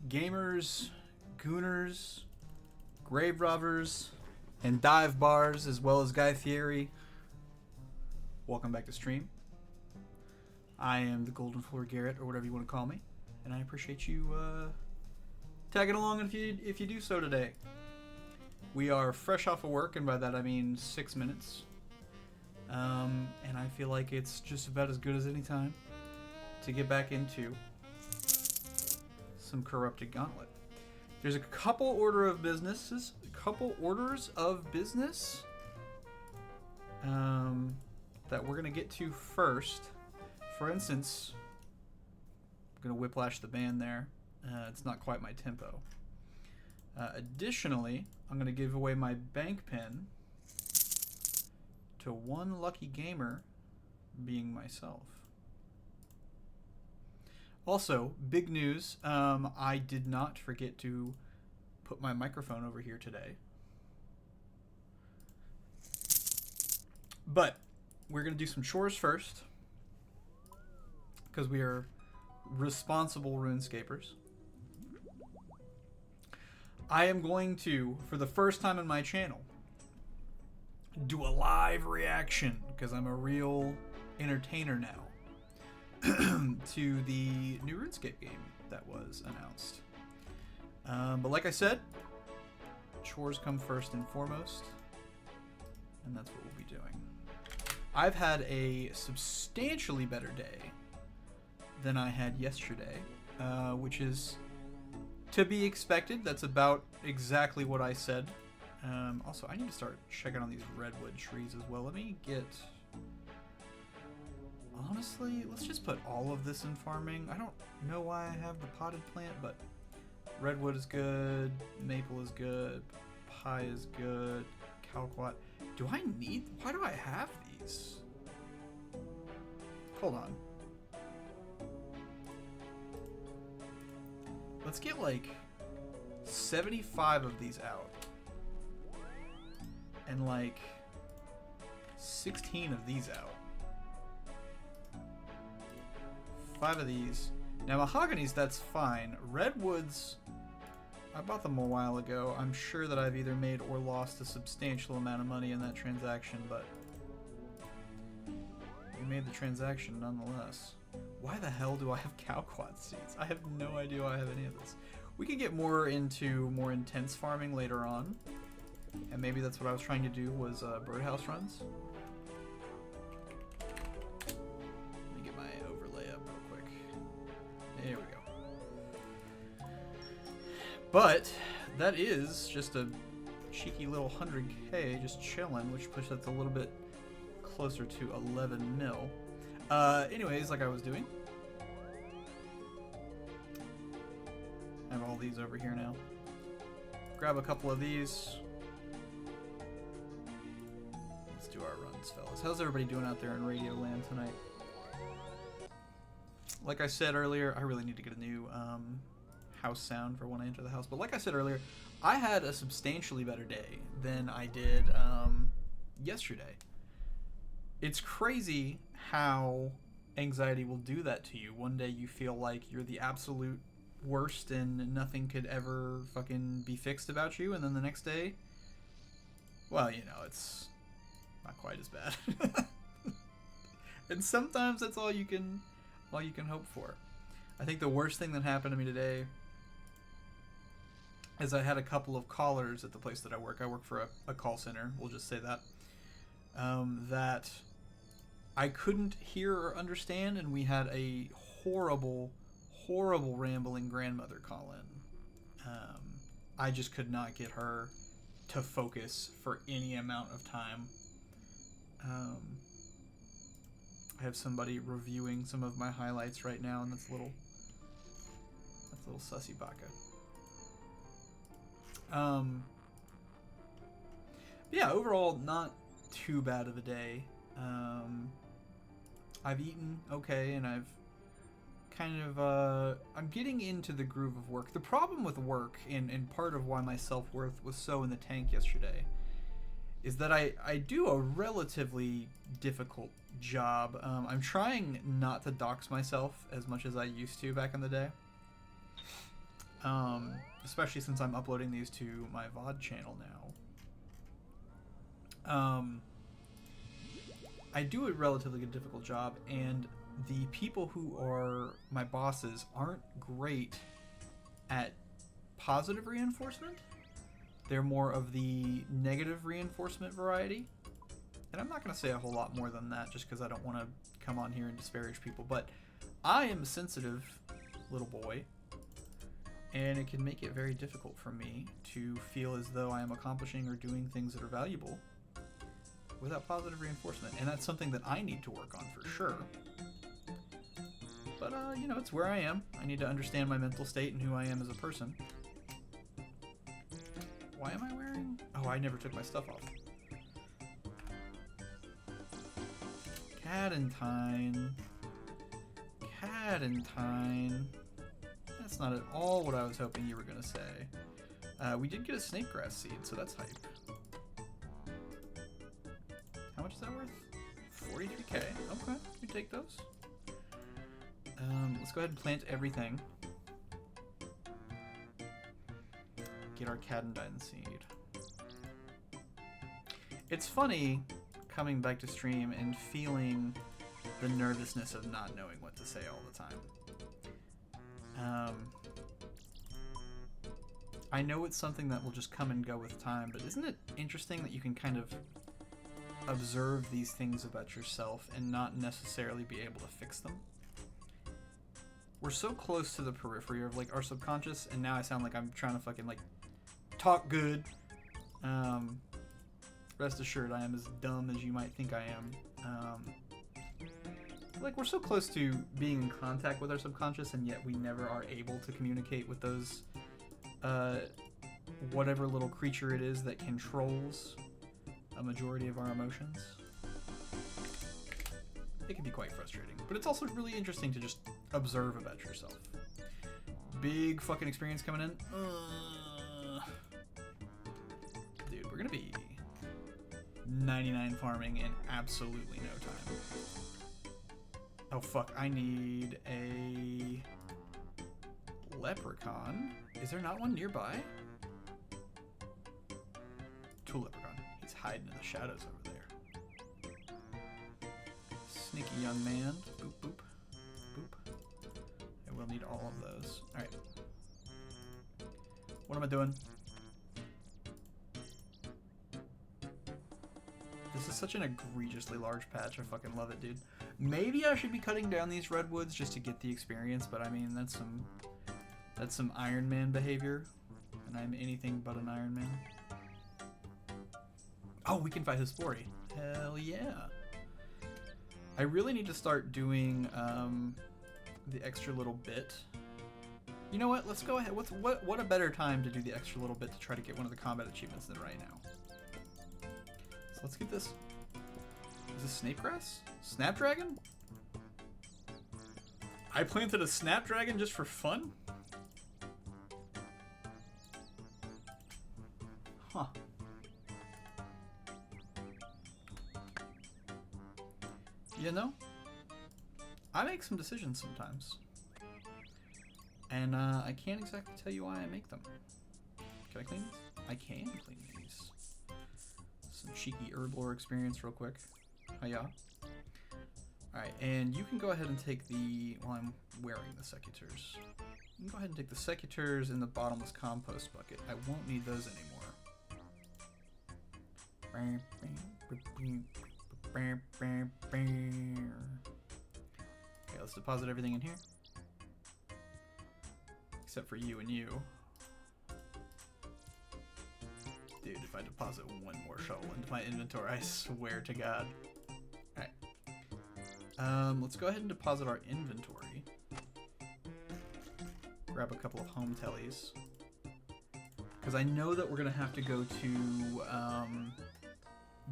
gamers, gooners, grave robbers, and dive bars, as well as Guy Fieri. Welcome back to stream. I am the Golden Floor Garrett, or whatever you want to call me, and I appreciate you tagging along if you do so today. We are fresh off of work, and by that I mean 6 minutes. And I feel like it's just about as good as any time to get back into some corrupted Gauntlet. There's a couple orders of business that we're gonna get to first. For instance, I'm gonna whiplash the band there. It's not quite my tempo. Additionally, I'm gonna give away my bank pin to one lucky gamer, being myself. Also, big news, I did not forget to put my microphone over here today. But we're going to do some chores first, because we are responsible RuneScapers. I am going to, for the first time in my channel, do a live reaction, because I'm a real entertainer now, to the new RuneScape game that was announced. But like I said, chores come first and foremost, and that's what we'll be doing. I've had a substantially better day than I had yesterday, which is to be expected. That's about exactly what I said. Also, I need to start checking on these redwood trees as well. Let me get... Honestly, let's just put all of this in farming. I don't know why I have the potted plant, but redwood is good, maple is good, pie is good, calquat. Why do I have these? Hold on. Let's get like 75 of these out. And like 16 of these out. 5 of these. Now mahoganies, that's fine. Redwoods, I bought them a while ago. I'm sure that I've either made or lost a substantial amount of money in that transaction, but we made the transaction nonetheless. Why the hell do I have calquat seeds? I have no idea why I have any of this. We could get more into more intense farming later on, and maybe that's what I was trying to do, was birdhouse runs. There we go. But that is just a cheeky little 100k just chilling, which pushes us a little bit closer to 11 mil. Anyways, like I was doing, I have all these over here now. Grab a couple of these. Let's do our runs, fellas. How's everybody doing out there in Radio Land tonight? Like I said earlier, I really need to get a new house sound for when I enter the house. But like I said earlier, I had a substantially better day than I did yesterday. It's crazy how anxiety will do that to you. One day you feel like you're the absolute worst and nothing could ever fucking be fixed about you. And then the next day, well, you know, it's not quite as bad. And sometimes that's all you can hope for. I think the worst thing that happened to me today is I had a couple of callers at the place that I work. I work for a call center, we'll just say that, that I couldn't hear or understand, and we had a horrible, horrible rambling grandmother call in. I just could not get her to focus for any amount of time. I have somebody reviewing some of my highlights right now, and that's a little sussy baka. Yeah, overall, not too bad of a day. I've eaten okay, and I've kind of, I'm getting into the groove of work. The problem with work, and part of why my self-worth was so in the tank yesterday, is that I do a relatively difficult job. I'm trying not to dox myself as much as I used to back in the day. especially since I'm uploading these to my VOD channel now. I do a relatively difficult job, and the people who are my bosses aren't great at positive reinforcement. They're more of the negative reinforcement variety. And I'm not going to say a whole lot more than that just because I don't want to come on here and disparage people. But I am a sensitive little boy, and it can make it very difficult for me to feel as though I am accomplishing or doing things that are valuable without positive reinforcement. And that's something that I need to work on for sure. But, you know, it's where I am. I need to understand my mental state and who I am as a person. Why am I wearing... Oh, I never took my stuff off. Cadentine. Cadentine. That's not at all what I was hoping you were going to say. We did get a snake grass seed, so that's hype. How much is that worth? 43k. Okay, we take those. Let's go ahead and plant everything. Get our cadentine seed. It's funny coming back to stream and feeling the nervousness of not knowing what to say all the time. I know it's something that will just come and go with time, but isn't it interesting that you can kind of observe these things about yourself and not necessarily be able to fix them? We're so close to the periphery of like our subconscious, and now I sound like I'm trying to fucking like talk good. Rest assured, I am as dumb as you might think I am. Like, we're so close to being in contact with our subconscious, and yet we never are able to communicate with those, whatever little creature it is that controls a majority of our emotions. It can be quite frustrating, but it's also really interesting to just observe about yourself. Big fucking experience coming in. Dude, we're gonna be 99 farming in absolutely no time. Oh fuck, I need a leprechaun. Is there not one nearby? Two leprechaun. He's hiding in the shadows over there. Sneaky young man. Boop, boop, boop. I will need all of those. Alright. What am I doing? This is such an egregiously large patch. I fucking love it, dude. Maybe I should be cutting down these redwoods just to get the experience, but I mean, that's some Iron Man behavior, and I'm anything but an Iron Man. Oh, we can fight his Spori. Hell yeah. I really need to start doing the extra little bit. You know what? Let's go ahead. What a better time to do the extra little bit to try to get one of the combat achievements than right now. So let's get this. Is this snapegrass? Snapdragon? I planted a snapdragon just for fun? Huh. You know, I make some decisions sometimes. And I can't exactly tell you why I make them. Can I clean these? I can clean these. Some cheeky herb lore experience real quick. Hiya. Alright, and you can go ahead and take the... Well, I'm wearing the secateurs. You can go ahead and take the secateurs in the bottomless compost bucket. I won't need those anymore. Okay, let's deposit everything in here. Except for you and you. Dude, if I deposit one more shovel into my inventory, I swear to God. Alright. Let's go ahead and deposit our inventory. Grab a couple of home tellies. Because I know that we're going to have to go to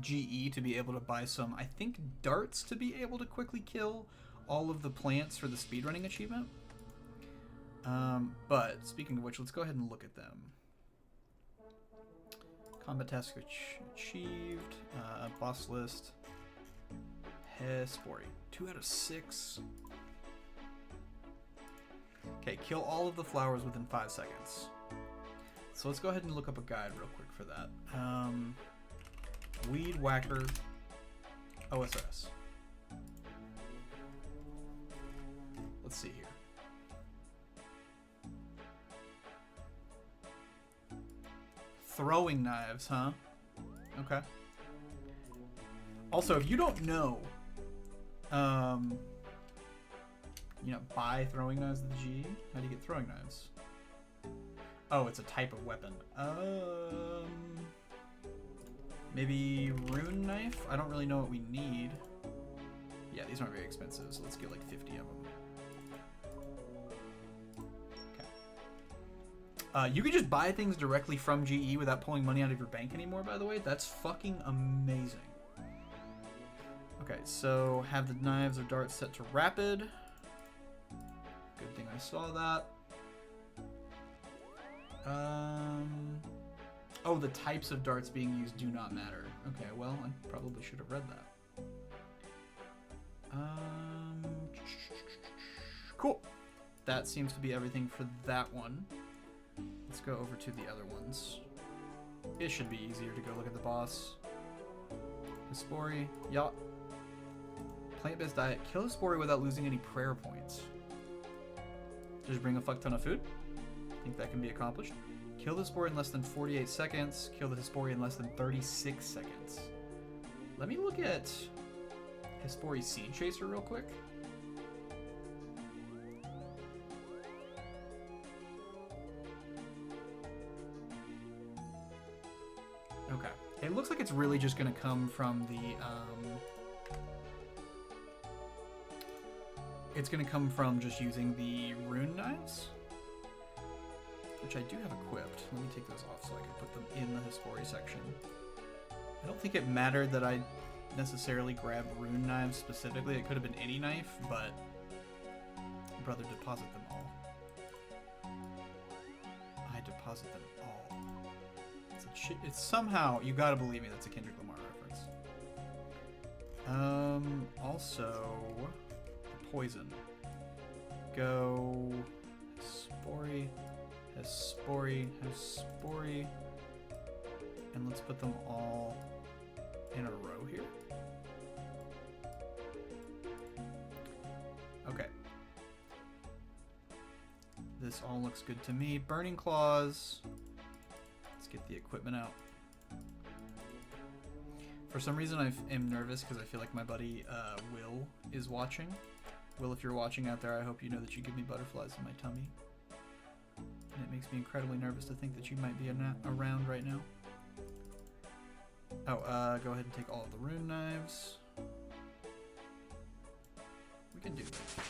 GE to be able to buy some, I think, darts to be able to quickly kill all of the plants for the speedrunning achievement. But, speaking of which, let's go ahead and look at them. Combat task achieved. Boss list. Hespori. 2 out of 6. Okay, kill all of the flowers within 5 seconds. So let's go ahead and look up a guide real quick for that. Weed Whacker OSRS. Let's see here. Throwing knives, huh? Okay. Also, if you don't know, you know, buy throwing knives at the GE. How do you get throwing knives? Oh, it's a type of weapon. Maybe rune knife? I don't really know what we need. Yeah, these aren't very expensive, so let's get like 50 of them. Okay. You can just buy things directly from GE without pulling money out of your bank anymore, by the way. That's fucking amazing. Okay, so have the knives or darts set to rapid. Good thing I saw that. Oh, the types of darts being used do not matter. Okay, well, I probably should have read that. Cool. That seems to be everything for that one. Let's go over to the other ones. It should be easier to go look at the boss. Hespori, yacht. Plant-based diet. Kill Hespori without losing any prayer points. Just bring a fuck ton of food. I think that can be accomplished. Kill the Hespori in less than 48 seconds. Kill the Hespori in less than 36 seconds. Let me look at Hespori Seed Chaser real quick. Okay. It looks like it's really just going to come from the... It's going to come from just using the rune knives. Which I do have equipped. Let me take those off so I can put them in the Hespori section. I don't think it mattered that I necessarily grabbed rune knives specifically. It could have been any knife, but brother, deposit them all. I deposit them all. It's somehow, you gotta believe me, that's a Kendrick Lamar reference. Also, the poison. Go Hespori. Hespori, Hespori, and let's put them all in a row here. Okay. This all looks good to me. Burning Claws. Let's get the equipment out. For some reason I am nervous because I feel like my buddy Will is watching. Will, if you're watching out there, I hope you know that you give me butterflies in my tummy. And it makes me incredibly nervous to think that you might be around right now. Oh, go ahead and take all of the rune knives. We can do like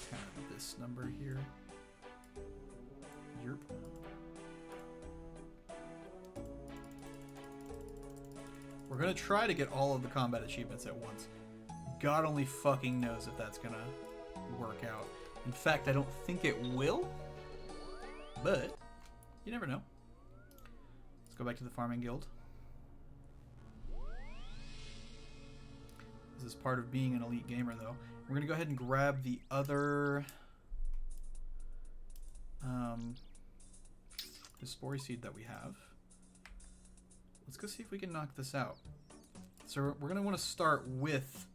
kind of this number here. Yerp. We're gonna try to get all of the combat achievements at once. God only fucking knows if that's gonna work out. In fact, I don't think it will. But you never know. Let's go back to the farming guild. This is part of being an elite gamer, though. We're gonna go ahead and grab the other Hespori seed that we have. Let's go see if we can knock this out. So we're gonna want to start with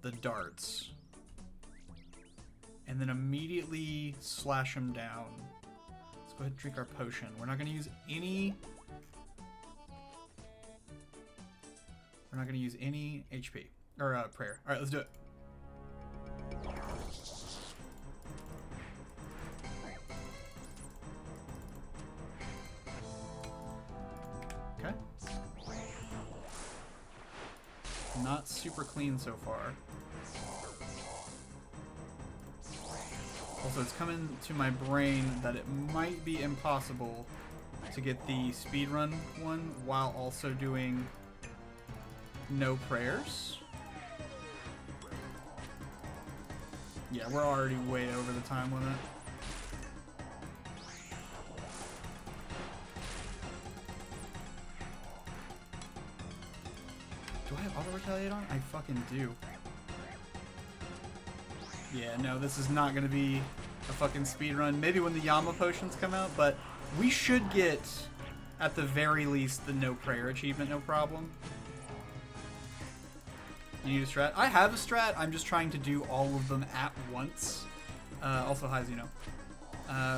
the darts, and then immediately slash them down. Go ahead and drink our potion. We're not going to use any... We're not going to use any HP. Or prayer. Alright, let's do it. Okay. Not super clean so far. Also, it's coming to my brain that it might be impossible to get the speedrun one while also doing no prayers. Yeah, we're already way over the time limit. Do I have auto retaliate on? I fucking do. Yeah, no, this is not going to be a fucking speed run. Maybe when the Yama potions come out, but we should get, at the very least, the no prayer achievement, no problem. You need a strat? I have a strat. I'm just trying to do all of them at once. Also, hi Zeno.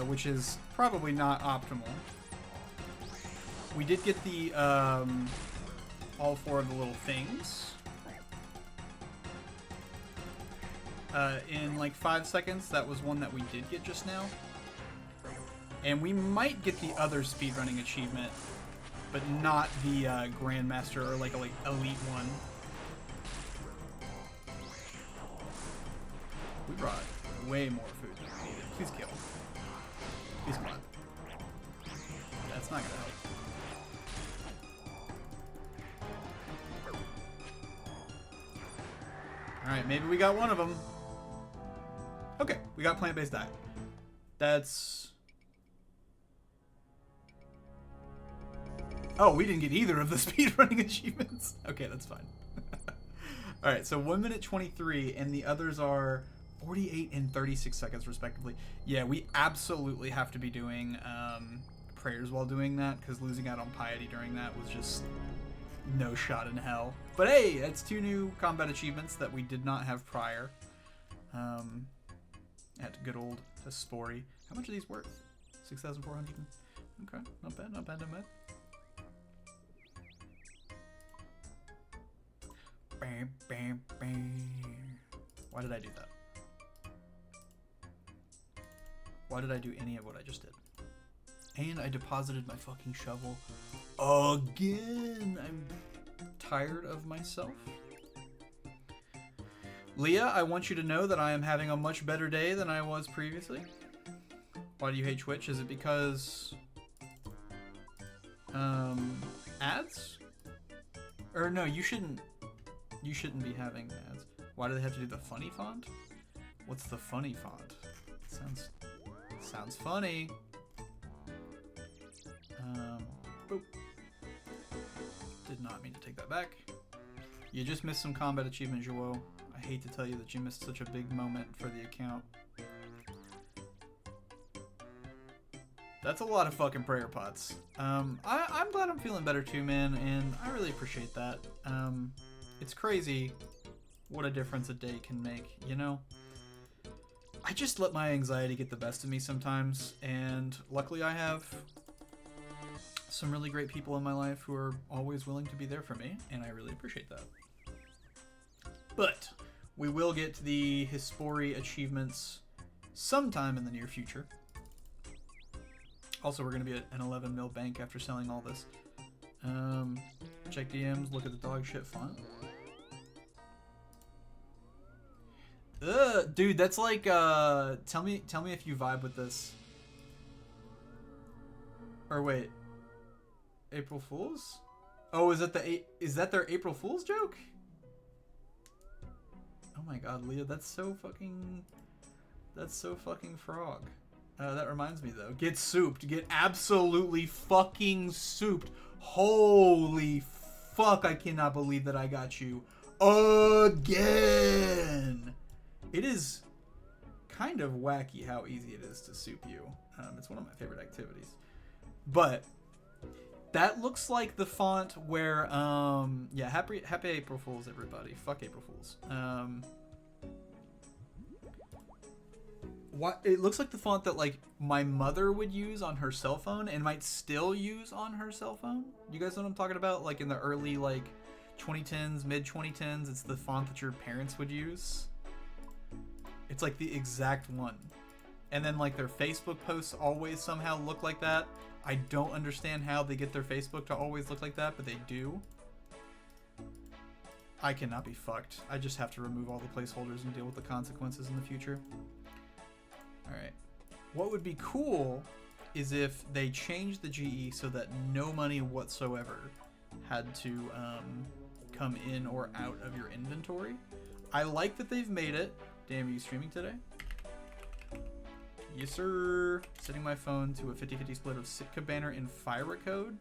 Which is probably not optimal. We did get the all 4 of the little things in like 5 seconds. That was one that we did get just now. And we might get the other speedrunning achievement, but not the Grandmaster or like elite one. We brought way more food than we needed. Please kill. Please come on. That's not gonna help. Alright, maybe we got one of them. Okay, we got plant-based diet. That's... Oh, we didn't get either of the speedrunning achievements. Okay, that's fine. Alright, so 1 minute 23, and the others are 48 and 36 seconds, respectively. Yeah, we absolutely have to be doing prayers while doing that, because losing out on piety during that was just no shot in hell. But hey, that's 2 new combat achievements that we did not have prior. At good old Hespori. How much are these worth? 6,400. Okay, not bad, not bad, not bad. Bam, bam, bam. Why did I do that? Why did I do any of what I just did? And I deposited my fucking shovel again. I'm tired of myself. Leah, I want you to know that I am having a much better day than I was previously. Why do you hate Twitch? Is it because ads? Or no, you shouldn't be having ads. Why do they have to do the funny font? What's the funny font? Sounds funny. Boop. Did not mean to take that back. You just missed some combat achievement, Joe. I hate to tell you that you missed such a big moment for the account. That's a lot of fucking prayer pots. I'm glad I'm feeling better too, man, and I really appreciate that. It's crazy what a difference a day can make, you know? I just let my anxiety get the best of me sometimes, and luckily I have some really great people in my life who are always willing to be there for me, and I really appreciate that. But we will get the Hespori achievements sometime in the near future. Also, we're going to be at an 11 mil bank after selling all this. Check DMs, look at the dog shit font. Dude, that's like, tell me if you vibe with this. Or wait. April Fools? Oh, is that their April Fools joke? Oh my god, Leah, that's so fucking frog. That reminds me though, get souped. Get absolutely fucking souped. Holy fuck, I cannot believe that I got you again. It is kind of wacky how easy it is to soup you. It's one of my favorite activities. But that looks like the font where, yeah, happy April Fools, everybody. Fuck April Fools. What it looks like the font that like my mother would use on her cell phone and might still use on her cell phone. You guys know what I'm talking about? Like in the early like 2010s, mid 2010s, it's the font that your parents would use. It's like the exact one. And then like their Facebook posts always somehow look like that. I don't understand how they get their Facebook to always look like that, but they do. I cannot be fucked. I just have to remove all the placeholders and deal with the consequences in the future. Alright. What would be cool is if they changed the GE so that no money whatsoever had to come in or out of your inventory. I like that they've made it. Damn, are you streaming today? Yes, sir. Setting my phone to a 50-50 split of Sitka Banner and Fira code.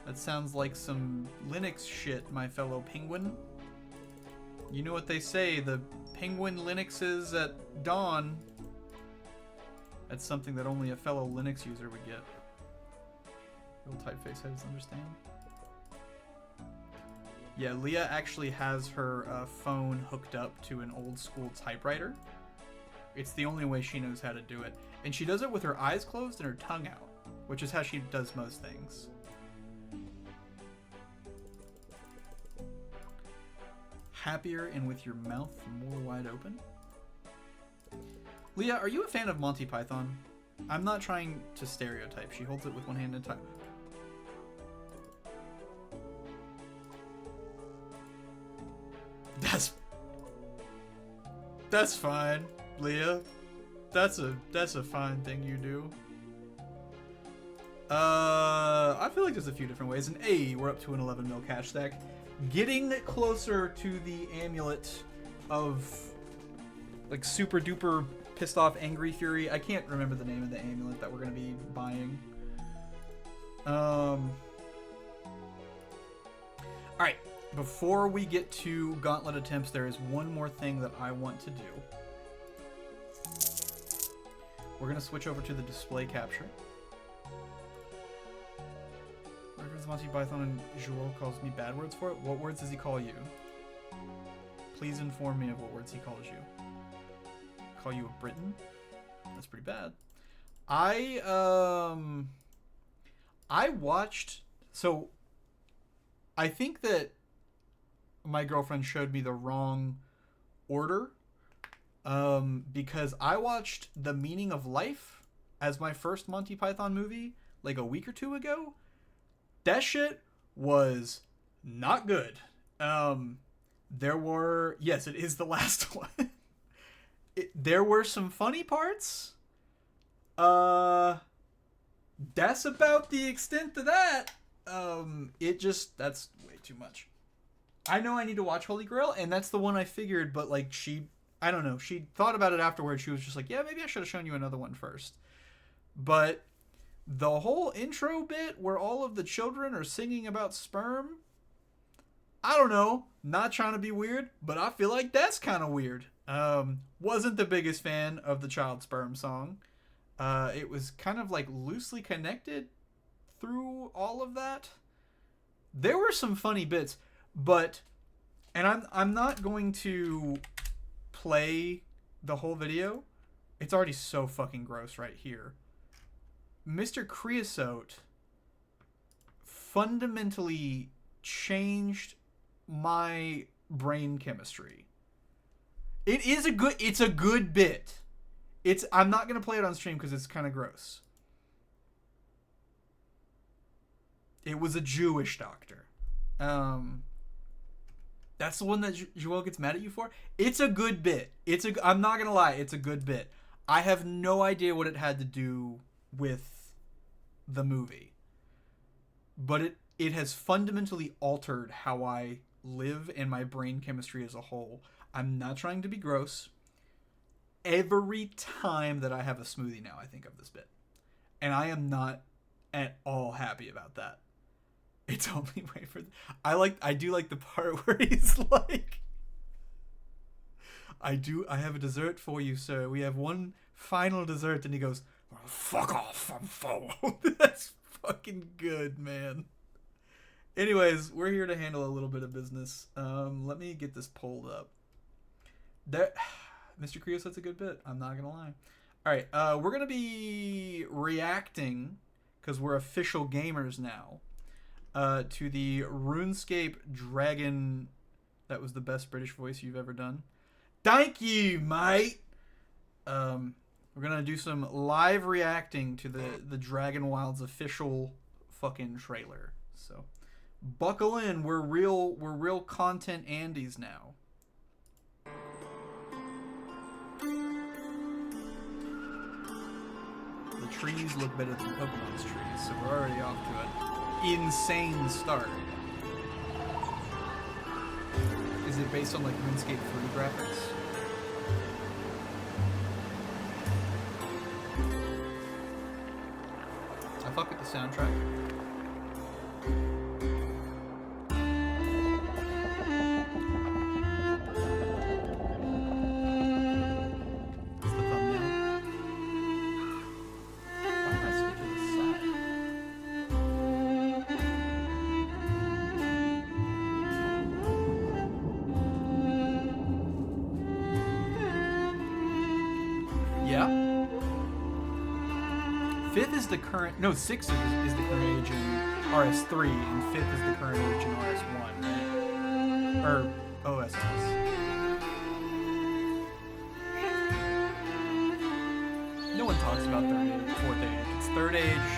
That sounds like some Linux shit, my fellow penguin. You know what they say, the penguin Linuxes at dawn. That's something that only a fellow Linux user would get. Real typeface heads understand. Yeah, Leah actually has her phone hooked up to an old school typewriter. It's the only way she knows how to do it. And she does it with her eyes closed and her tongue out, which is how she does most things. Happier and with your mouth more wide open. Leah, are you a fan of Monty Python? I'm not trying to stereotype. She holds it with one hand and type. That's fine, Leah. That's a fine thing you do. I feel like there's a few different ways. And hey, we're up to an 11 mil cash stack. Getting closer to the amulet of like super duper pissed off angry fury. I can't remember the name of the amulet that we're gonna be buying. Alright, before we get to gauntlet attempts, there is one more thing that I want to do. We're gonna switch over to the display capture. Reference Monty Python and Joel calls me bad words for it. What words does he call you? Please inform me of what words he calls you. Call you a Briton? That's pretty bad. I watched, so I think that my girlfriend showed me the wrong order, because I watched The Meaning of Life as my first Monty Python movie like a week or two ago. That shit was not good. There were, yes, it is the last one. There were some funny parts. That's about the extent of that. That's way too much. I know I need to watch Holy Grail, and that's the one I figured, but like I don't know, she thought about it afterwards. She was just like, yeah, maybe I should have shown you another one first. But the whole intro bit where all of the children are singing about sperm, I don't know, not trying to be weird, but I feel like that's kind of weird. Wasn't the biggest fan of the child sperm song. It was kind of like loosely connected through all of that. There were some funny bits, but, and I'm not going to play the whole video. It's already so fucking gross right here. Mr. Creosote fundamentally changed my brain chemistry. It's a good bit. I'm not going to play it on stream because it's kind of gross. It was a Jewish doctor. That's the one that Joel gets mad at you for. It's a good bit. I'm not going to lie. It's a good bit. I have no idea what it had to do with the movie. But it has fundamentally altered how I live and my brain chemistry as a whole. I'm not trying to be gross. Every time that I have a smoothie now, I think of this bit. And I am not at all happy about that. It's only way for... I do like the part where he's like... I have a dessert for you, sir. We have one final dessert. And he goes, oh, fuck off, I'm full. That's fucking good, man. Anyways, we're here to handle a little bit of business. Let me get this pulled up. Mr. Creosote's a good bit. I'm not gonna lie. All right, we're gonna be reacting because we're official gamers now. To the RuneScape Dragon. That was the best British voice you've ever done. Thank you, mate. We're gonna do some live reacting to the Dragon Wilds official fucking trailer. So, buckle in. We're real content Andes now. The trees look better than Pokemon's trees, so we're already off to an insane start. Is it based on like RuneScape 3 graphics? I fuck with the soundtrack. 5th is the current. No, 6th is the current age in RS3, and 5th is the current age in RS1, right? Or OSS. No one talks about 4th age. It's 3rd age,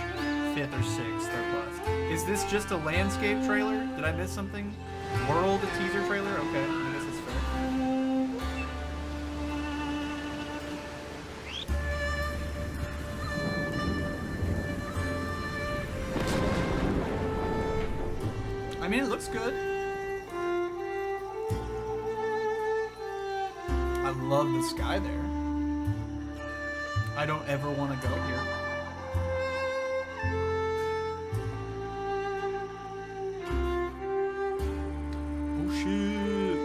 5th or 6th or bust. Is this just a landscape trailer? Did I miss something? World teaser trailer? Okay, I guess it's fair. I mean, it looks good. I love the sky there. I don't ever want to go here. Oh shit.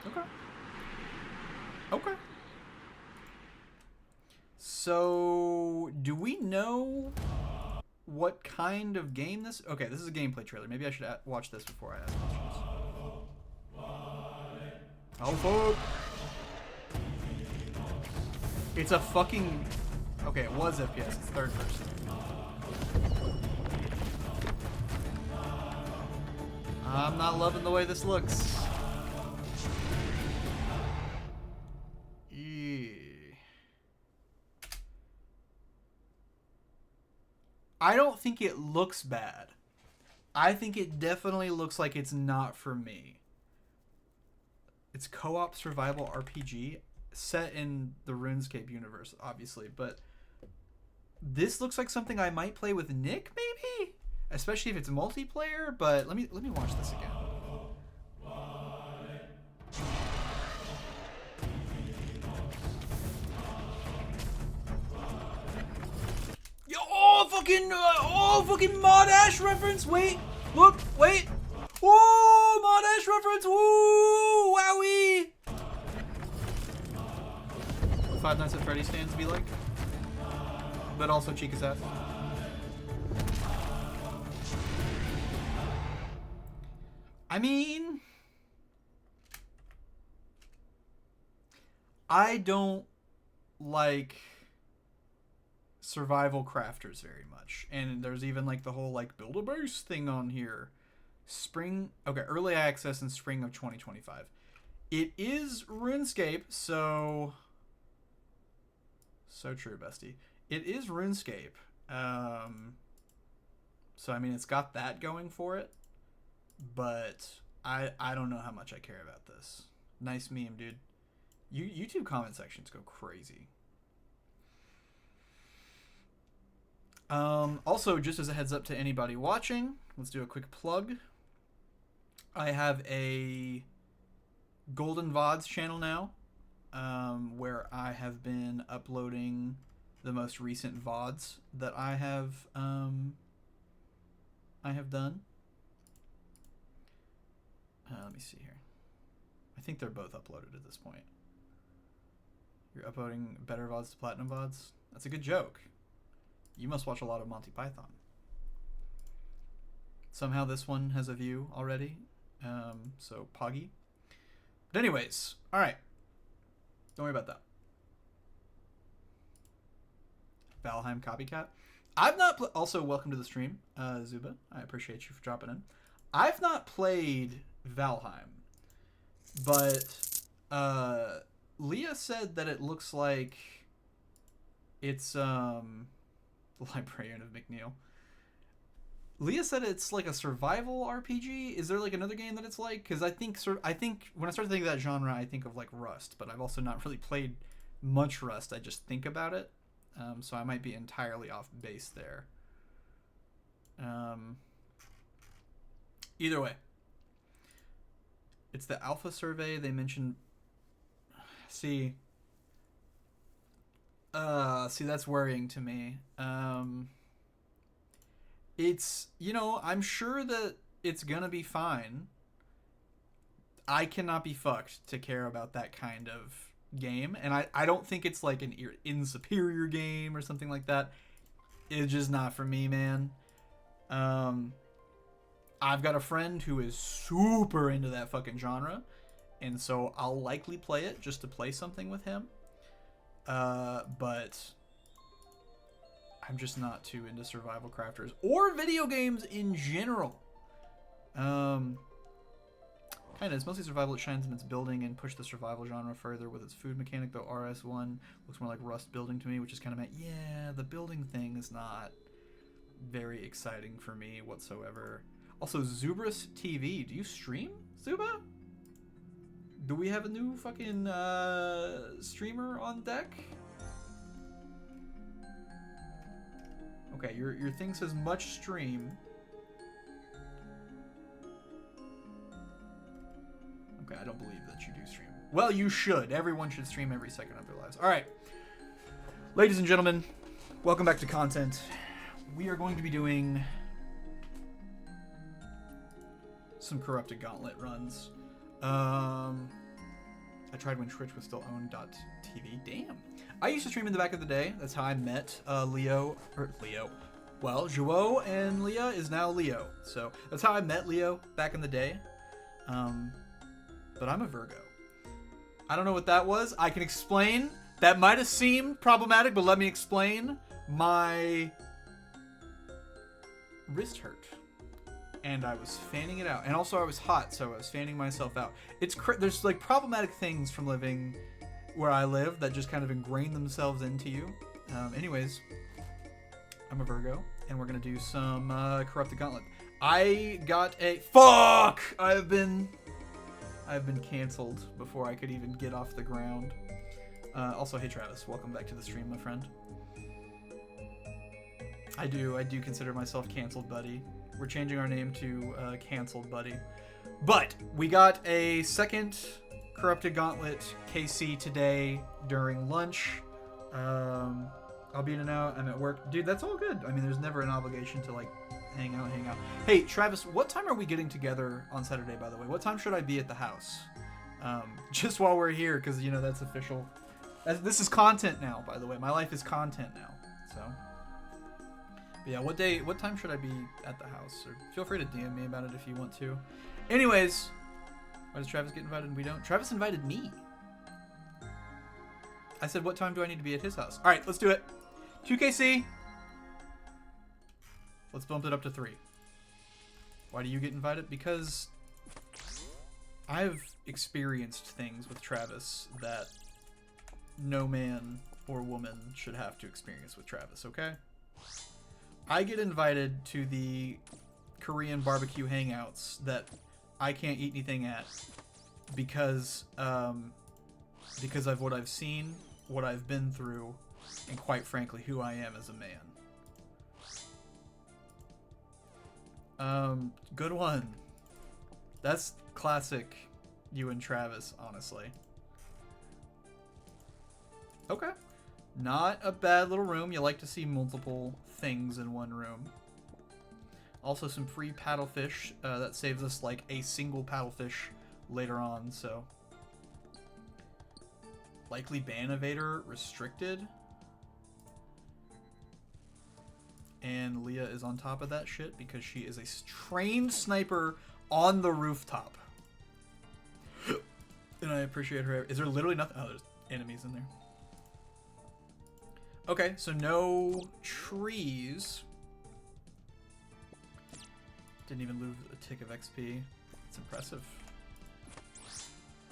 Okay. Okay. So, do we know what kind of game this... Okay, this is a gameplay trailer. Maybe I should watch this before I ask questions. Oh, fuck. It's a fucking... Okay, it was FPS. It's 3rd person. I'm not loving the way this looks. Yeah. I don't think it looks bad. I think it definitely looks like it's not for me. It's co-op survival RPG set in the RuneScape universe, obviously, but this looks like something I might play with Nick, maybe, especially if it's multiplayer. But let me watch this again. Yo, fucking Mod Ash reference. Wait, look, wait. Whoa, Mod Ash reference. Woo, wowie. Five Nights at Freddy's stands be like, but also Chica's ass. I mean, I don't like survival crafters very much, and there's even like the whole like build a base thing on here. Early access in spring of 2025. It is RuneScape, so true, bestie. It is RuneScape, so I mean it's got that going for it, but I don't know how much I care about this. Nice meme, dude. YouTube comment sections go crazy. Also, just as a heads up to anybody watching, let's do a quick plug. I have a Golden VODs channel now, where I have been uploading the most recent VODs that I have done. Let me see here. I think they're both uploaded at this point. You're uploading better VODs to Platinum VODs? That's a good joke. You must watch a lot of Monty Python. Somehow this one has a view already. So Poggy. But anyways, all right. Don't worry about that. Valheim copycat. I've not also welcome to the stream, Zuba. I appreciate you for dropping in. I've not played Valheim, but Leah said that it looks like it's the Librarian of McNeil. Leah said it's like a survival RPG. Is there like another game that it's like? Because I think when I start thinking of that genre, I think of like Rust, but I've also not really played much Rust. I just think about it, so I might be entirely off base there. Either way, it's the alpha survey they mentioned. See, that's worrying to me. It's, I'm sure that it's gonna be fine. I cannot be fucked to care about that kind of game, and I don't think it's like an inferior game or something like that. It's just not for me, man. I've got a friend who is super into that fucking genre, and so I'll likely play it just to play something with him. But I'm just not too into survival crafters or video games in general. Kind of, it's mostly survival. It shines in its building and push the survival genre further with its food mechanic, though RS1 looks more like Rust building to me, which is kind of yeah, the building thing is not very exciting for me whatsoever. Also, Zubrus TV, do you stream, Zuba? Do we have a new fucking streamer on deck? Okay, your thing says much stream. Okay, I don't believe that you do stream. Well, you should. Everyone should stream every second of their lives. All right. Ladies and gentlemen, welcome back to content. We are going to be doing some corrupted Gauntlet runs. I tried when Twitch was still owned.tv. Damn. I used to stream in the back of the day. That's how I met Leo. Well, Joao and Leah is now Leo. So that's how I met Leo back in the day. But I'm a Virgo. I don't know what that was. I can explain. That might have seemed problematic, but let me explain. My wrist hurt. And I was fanning it out. And also I was hot, so I was fanning myself out. There's like problematic things from living where I live that just kind of ingrain themselves into you. Anyways, I'm a Virgo, and we're going to do some Corrupted Gauntlet. I got a... Fuck! I've been canceled before I could even get off the ground. Also, hey Travis, welcome back to the stream, my friend. I do consider myself canceled, buddy. We're changing our name to canceled, buddy. But we got a second Corrupted Gauntlet KC today during lunch. I'll be in and out. I'm at work. Dude, that's all good. I mean, there's never an obligation to like hang out. Hey, Travis, what time are we getting together on Saturday, by the way? What time should I be at the house? Just while we're here, because, you know, that's official. This is content now, by the way. My life is content now. So, but yeah, what time should I be at the house? Or feel free to DM me about it if you want to. Anyways, why does Travis get invited and we don't? Travis invited me. I said, what time do I need to be at his house? All right, let's do it. 2KC. Let's bump it up to 3. Why do you get invited? Because I've experienced things with Travis that no man or woman should have to experience with Travis, okay? I get invited to the Korean barbecue hangouts that I can't eat anything at because of what I've seen, what I've been through, and quite frankly, who I am as a man. Good one. That's classic you and Travis, honestly. Okay. Not a bad little room. You like to see multiple things in one room. Also some free paddlefish. That saves us like a single paddlefish later on, so. Likely ban evader restricted. And Leah is on top of that shit because she is a trained sniper on the rooftop. And I appreciate her. Is there literally nothing? Oh, there's enemies in there. Okay, so no trees. Didn't even lose a tick of XP. It's impressive.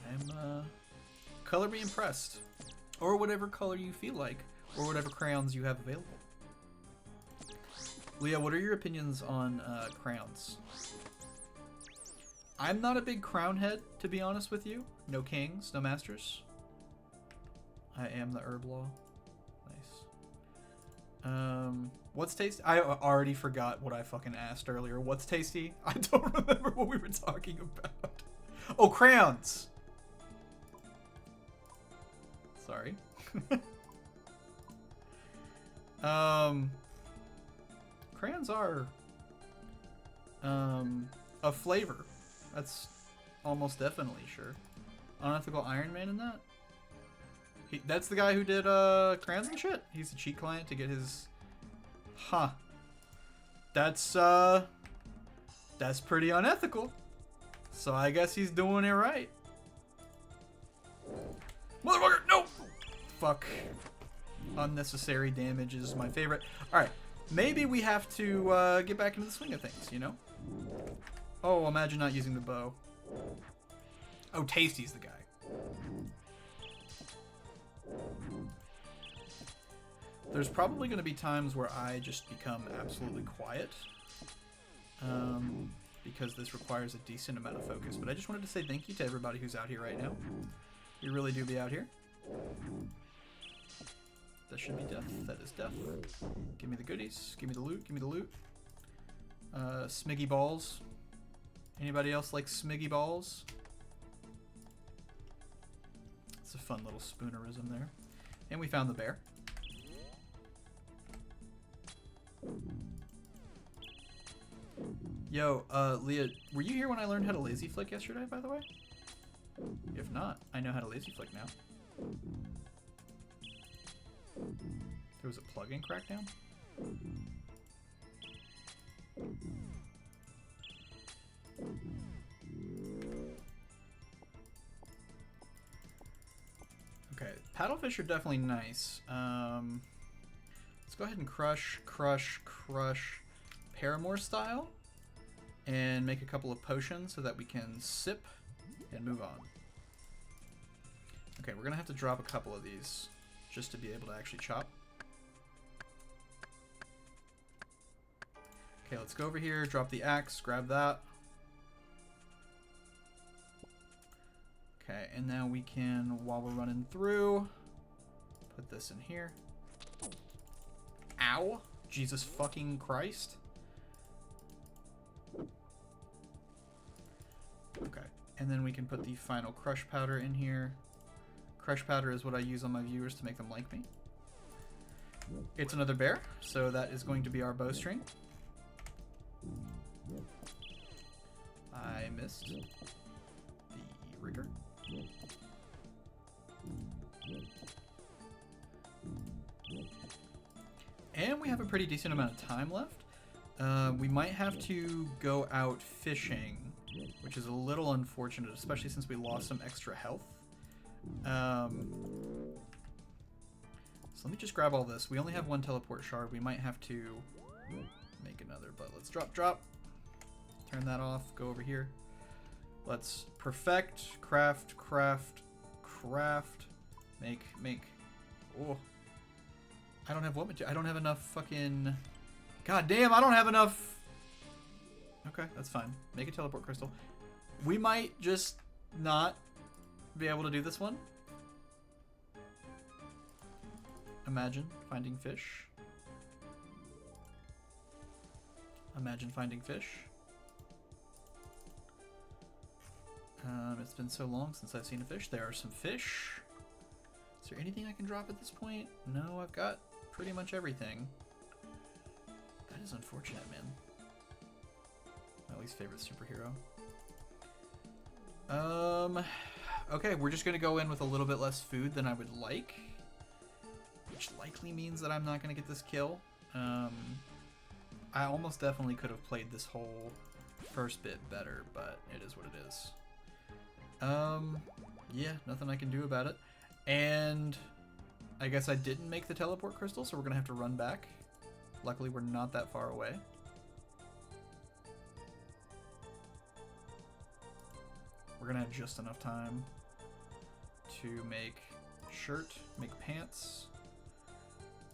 I'm, color me impressed. Or whatever color you feel like. Or whatever crayons you have available. Leah, what are your opinions on crowns? I'm not a big crown head, to be honest with you. No kings, no masters. I am the herb law. Nice. What's tasty? I already forgot what I fucking asked earlier. What's tasty? I don't remember what we were talking about. Oh, crayons! Sorry. Crayons are a flavor. That's almost definitely sure. Unethical Iron Man in that? That's the guy who did crayons and shit. He's a cheat client to get his... Huh. That's pretty unethical. So I guess he's doing it right. fuck. Unnecessary damage is my favorite. Alright, maybe we have to get back into the swing of things, you know? Oh, imagine not using the bow. Oh, Tasty's the guy. There's probably going to be times where I just become absolutely quiet. Because this requires a decent amount of focus. But I just wanted to say thank you to everybody who's out here right now. You really do be out here. That should be death. That is death. Give me the goodies. Give me the loot. Give me the loot. Smiggy balls. Anybody else like Smiggy balls? It's a fun little spoonerism there. And we found the bear. Yo, Leah, were you here when I learned how to lazy flick yesterday, by the way? If not, I know how to lazy flick now. There was a plug-in crackdown? Okay, paddlefish are definitely nice. Let's go ahead and crush Paramore style and make a couple of potions so that we can sip and move on. Okay, we're gonna have to drop a couple of these just to be able to actually chop. Okay, let's go over here, drop the axe, grab that. Okay, and now we can, while we're running through, put this in here. Ow! Jesus fucking Christ. Okay, and then we can put the final crush powder in here. Crush powder is what I use on my viewers to make them like me. It's another bear, so that is going to be our bowstring. I missed the rigger. And we have a pretty decent amount of time left. We might have to go out fishing, which is a little unfortunate, especially since we lost some extra health. So let me just grab all this. We only have one teleport shard. We might have to make another, but let's drop. Turn that off. Go over here. Let's perfect, craft, make. Oh, I don't have what material. I don't have enough fucking. God damn, I don't have enough. Okay, that's fine. Make a teleport crystal. We might just not be able to do this one. Imagine finding fish. Imagine finding fish. It's been so long since I've seen a fish. There are some fish. Is there anything I can drop at this point? No, I've got pretty much everything. That is unfortunate, man. My least favorite superhero. Okay, we're just gonna go in with a little bit less food than I would like, which likely means that I'm not gonna get this kill. I almost definitely could have played this whole first bit better, but it is what it is. Yeah, nothing I can do about it. And I guess I didn't make the teleport crystal, so we're gonna have to run back. Luckily, we're not that far away. We're gonna have just enough time to make shirt, make pants,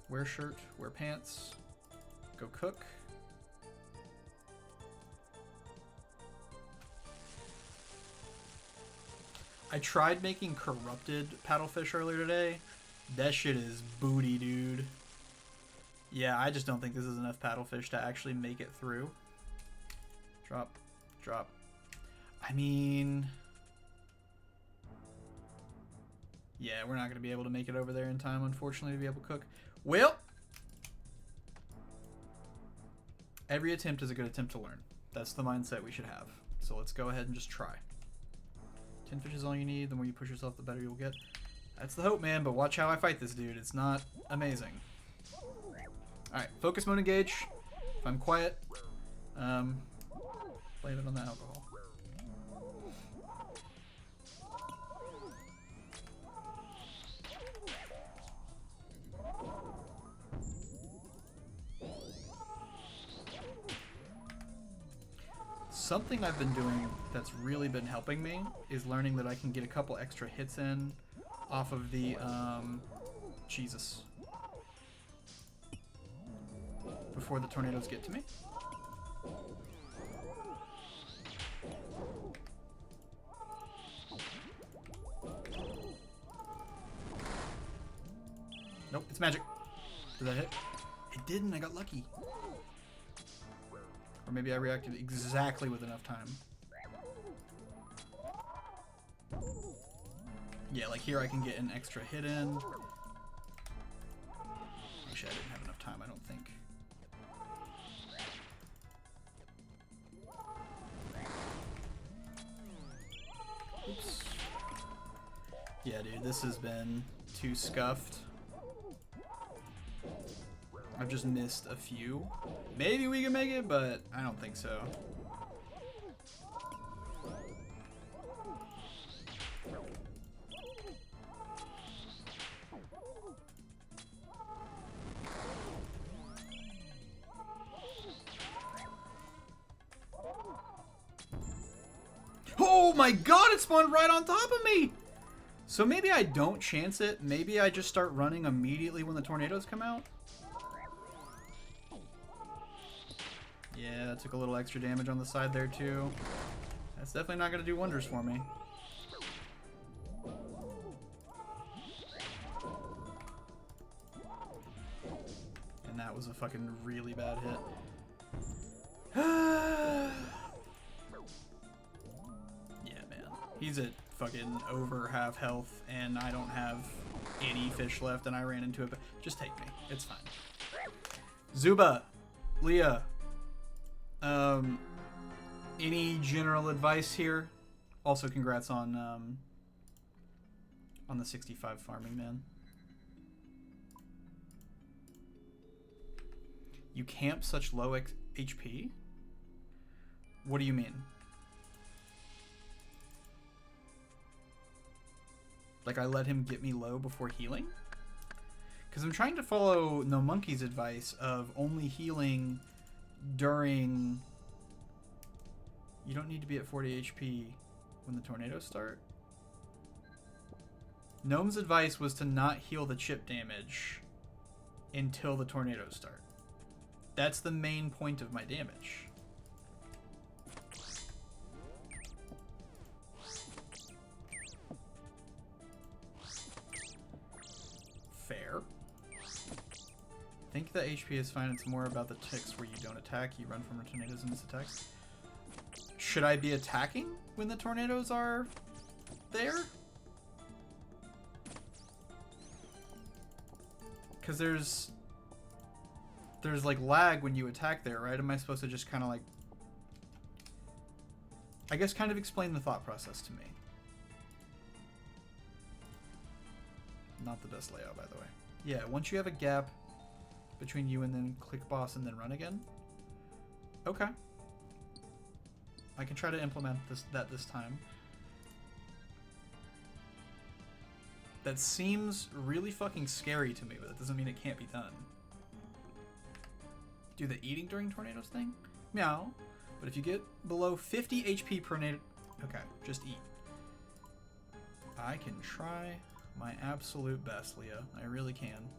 wear shirt, wear pants, go cook. I tried making corrupted paddlefish earlier today. That shit is booty, dude. Yeah, I just don't think this is enough paddlefish to actually make it through. Drop. I mean... yeah, we're not going to be able to make it over there in time, unfortunately, to be able to cook. Well, every attempt is a good attempt to learn. That's the mindset we should have. So let's go ahead and just try. 10 fish is all you need. The more you push yourself, the better you'll get. That's the hope, man, but watch how I fight this dude. It's not amazing. Alright, focus mode engage. If I'm quiet, blame it on the alcohol. Something I've been doing that's really been helping me is learning that I can get a couple extra hits in off of the, Jesus. Before the tornadoes get to me. Nope, it's magic. Did that hit? It didn't, I got lucky. Or maybe I reacted exactly with enough time. Yeah, like here I can get an extra hit in. Actually, I didn't have enough time, I don't think. Oops. Yeah, dude, this has been too scuffed. I've just missed a few. Maybe we can make it, but I don't think so. Oh my god, it spawned right on top of me! So maybe I don't chance it. Maybe I just start running immediately when the tornadoes come out. Yeah, that took a little extra damage on the side there too. That's definitely not going to do wonders for me. And that was a fucking really bad hit. Yeah, man. He's at fucking over half health and I don't have any fish left and I ran into it. But just take me. It's fine. Zuba. Leah. Any general advice here? Also, congrats on the 65 farming, man. You camp such low HP? What do you mean? Like I let him get me low before healing? Because I'm trying to follow No Monkey's advice of only healing during... You don't need to be at 40 HP when the tornadoes start. Gnome's advice was to not heal the chip damage until the tornadoes start. That's the main point of my damage. Fair. I think the HP is fine. It's more about the ticks where you don't attack. You run from tornadoes and miss attacks. Should I be attacking when the tornadoes are there? Because there's like lag when you attack there, right? Am I supposed to just kind of like... I guess kind of explain the thought process to me. Not the best layout, by the way. Yeah, once you have a gap between you and then click boss and then run again. Okay. I can try to implement this time. That seems really fucking scary to me, but that doesn't mean it can't be done. Do the eating during tornadoes thing? Meow. But if you get below 50 HP per tornado... Okay, just eat. I can try my absolute best, Leah. I really can.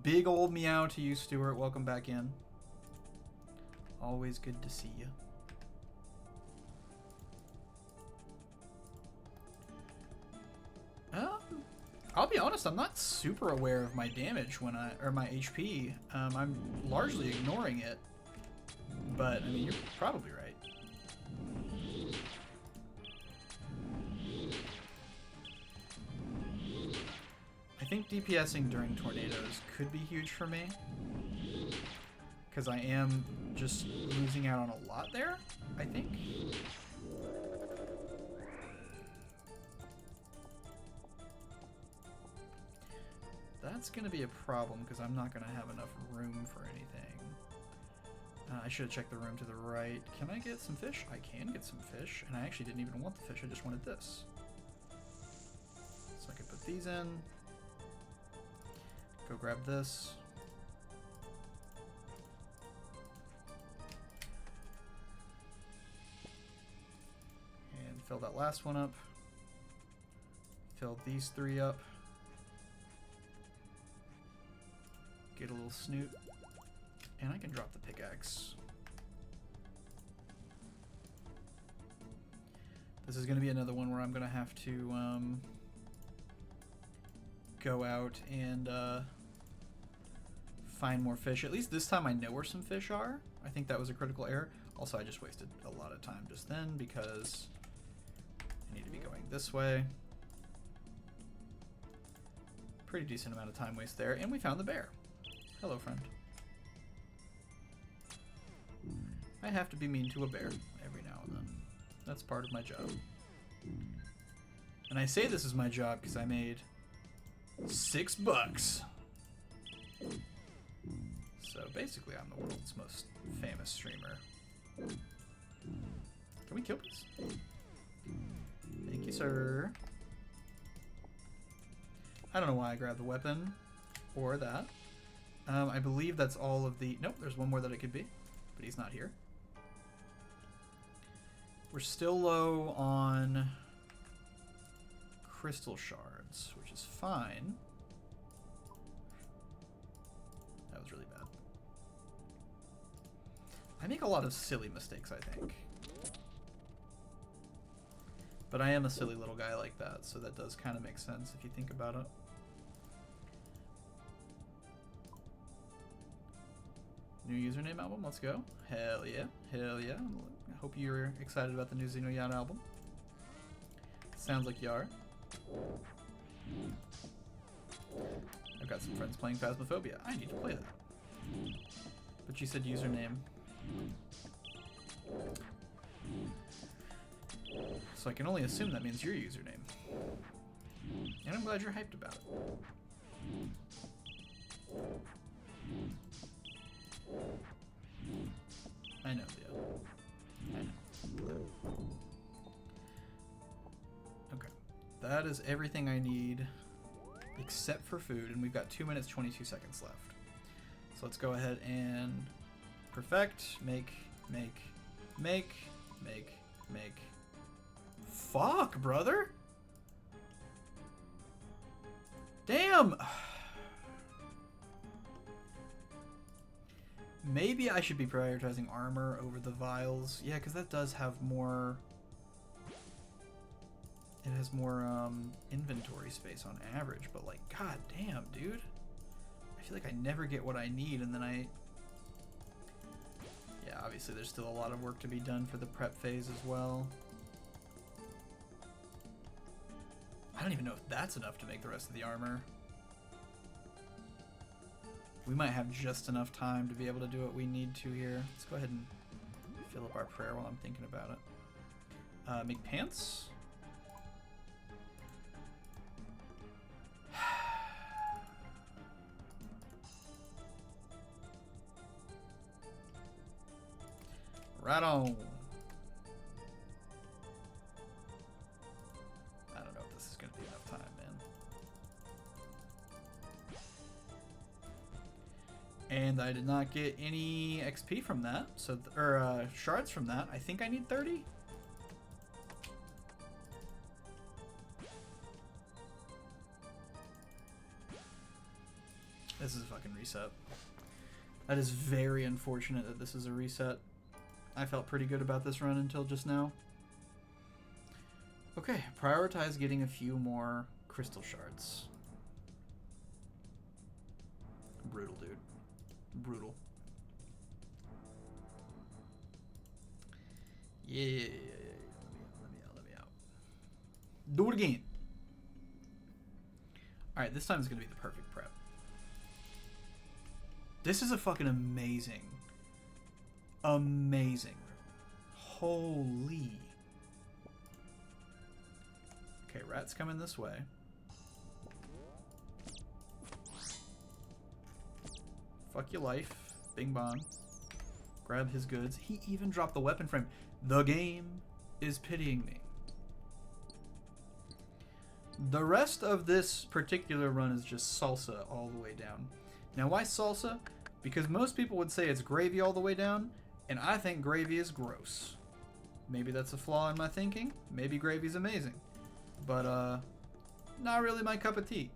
Big old meow to you, Stuart. Welcome back in. Always good to see you. I'll be honest, I'm not super aware of my damage when or my HP. I'm largely ignoring it. But, I mean, you're probably right. I think DPSing during tornadoes could be huge for me. Because I am just losing out on a lot there, I think. That's going to be a problem because I'm not going to have enough room for anything. I should have checked the room to the right. Can I get some fish? I can get some fish. And I actually didn't even want the fish. I just wanted this. So I could put these in. Go grab this. Fill that last one up. Fill these 3 up. Get a little snoot. And I can drop the pickaxe. This is going to be another one where I'm going to have to go out and find more fish. At least this time I know where some fish are. I think that was a critical error. Also, I just wasted a lot of time just then because I need to be going this way. Pretty decent amount of time waste there. And we found the bear. Hello, friend. I have to be mean to a bear every now and then. That's part of my job. And I say this is my job because I made $6. So basically I'm the world's most famous streamer. Can we kill this? Thank you, sir. I don't know why I grabbed the weapon or that. I believe that's all of the... Nope, there's one more that it could be, but he's not here. We're still low on crystal shards, which is fine. That was really bad. I make a lot of silly mistakes, I think. But I am a silly little guy like that, so that does kind of make sense if you think about it. New username album, let's go. Hell yeah, hell yeah. I hope you're excited about the new Xenoyard album. Sounds like you are. I've got some friends playing Phasmophobia. I need to play that. But you said username. So I can only assume that means your username. And I'm glad you're hyped about it. I know, Leo. I know. Okay. That is everything I need except for food, and we've got 2 minutes 22 seconds left. So let's go ahead and perfect, make. Fuck, brother! Damn! Maybe I should be prioritizing armor over the vials. Yeah, because that does have more... It has more inventory space on average, but like, god damn, dude. I feel like I never get what I need, and then I... Yeah, obviously there's still a lot of work to be done for the prep phase as well. I don't even know if that's enough to make the rest of the armor. We might have just enough time to be able to do what we need to here. Let's go ahead and fill up our prayer while I'm thinking about it. Make pants. Right on. I don't know if this is going to be enough time, man. And I did not get any XP from that, so or shards from that. I think I need 30. This is a fucking reset. That is very unfortunate that this is a reset. I felt pretty good about this run until just now. Okay, prioritize getting a few more crystal shards. Brutal, dude. Brutal. Yeah. Let me out. Do it again. Alright, this time is going to be the perfect prep. This is a fucking amazing holy. Okay, rat's coming this way. Fuck your life. Bing bong. Grab his goods. He even dropped the weapon frame. The game is pitying me. The rest of this particular run is just salsa all the way down. Now, why salsa? Because most people would say it's gravy all the way down, and I think gravy is gross. Maybe that's a flaw in my thinking. Maybe gravy's amazing. But, not really my cup of tea.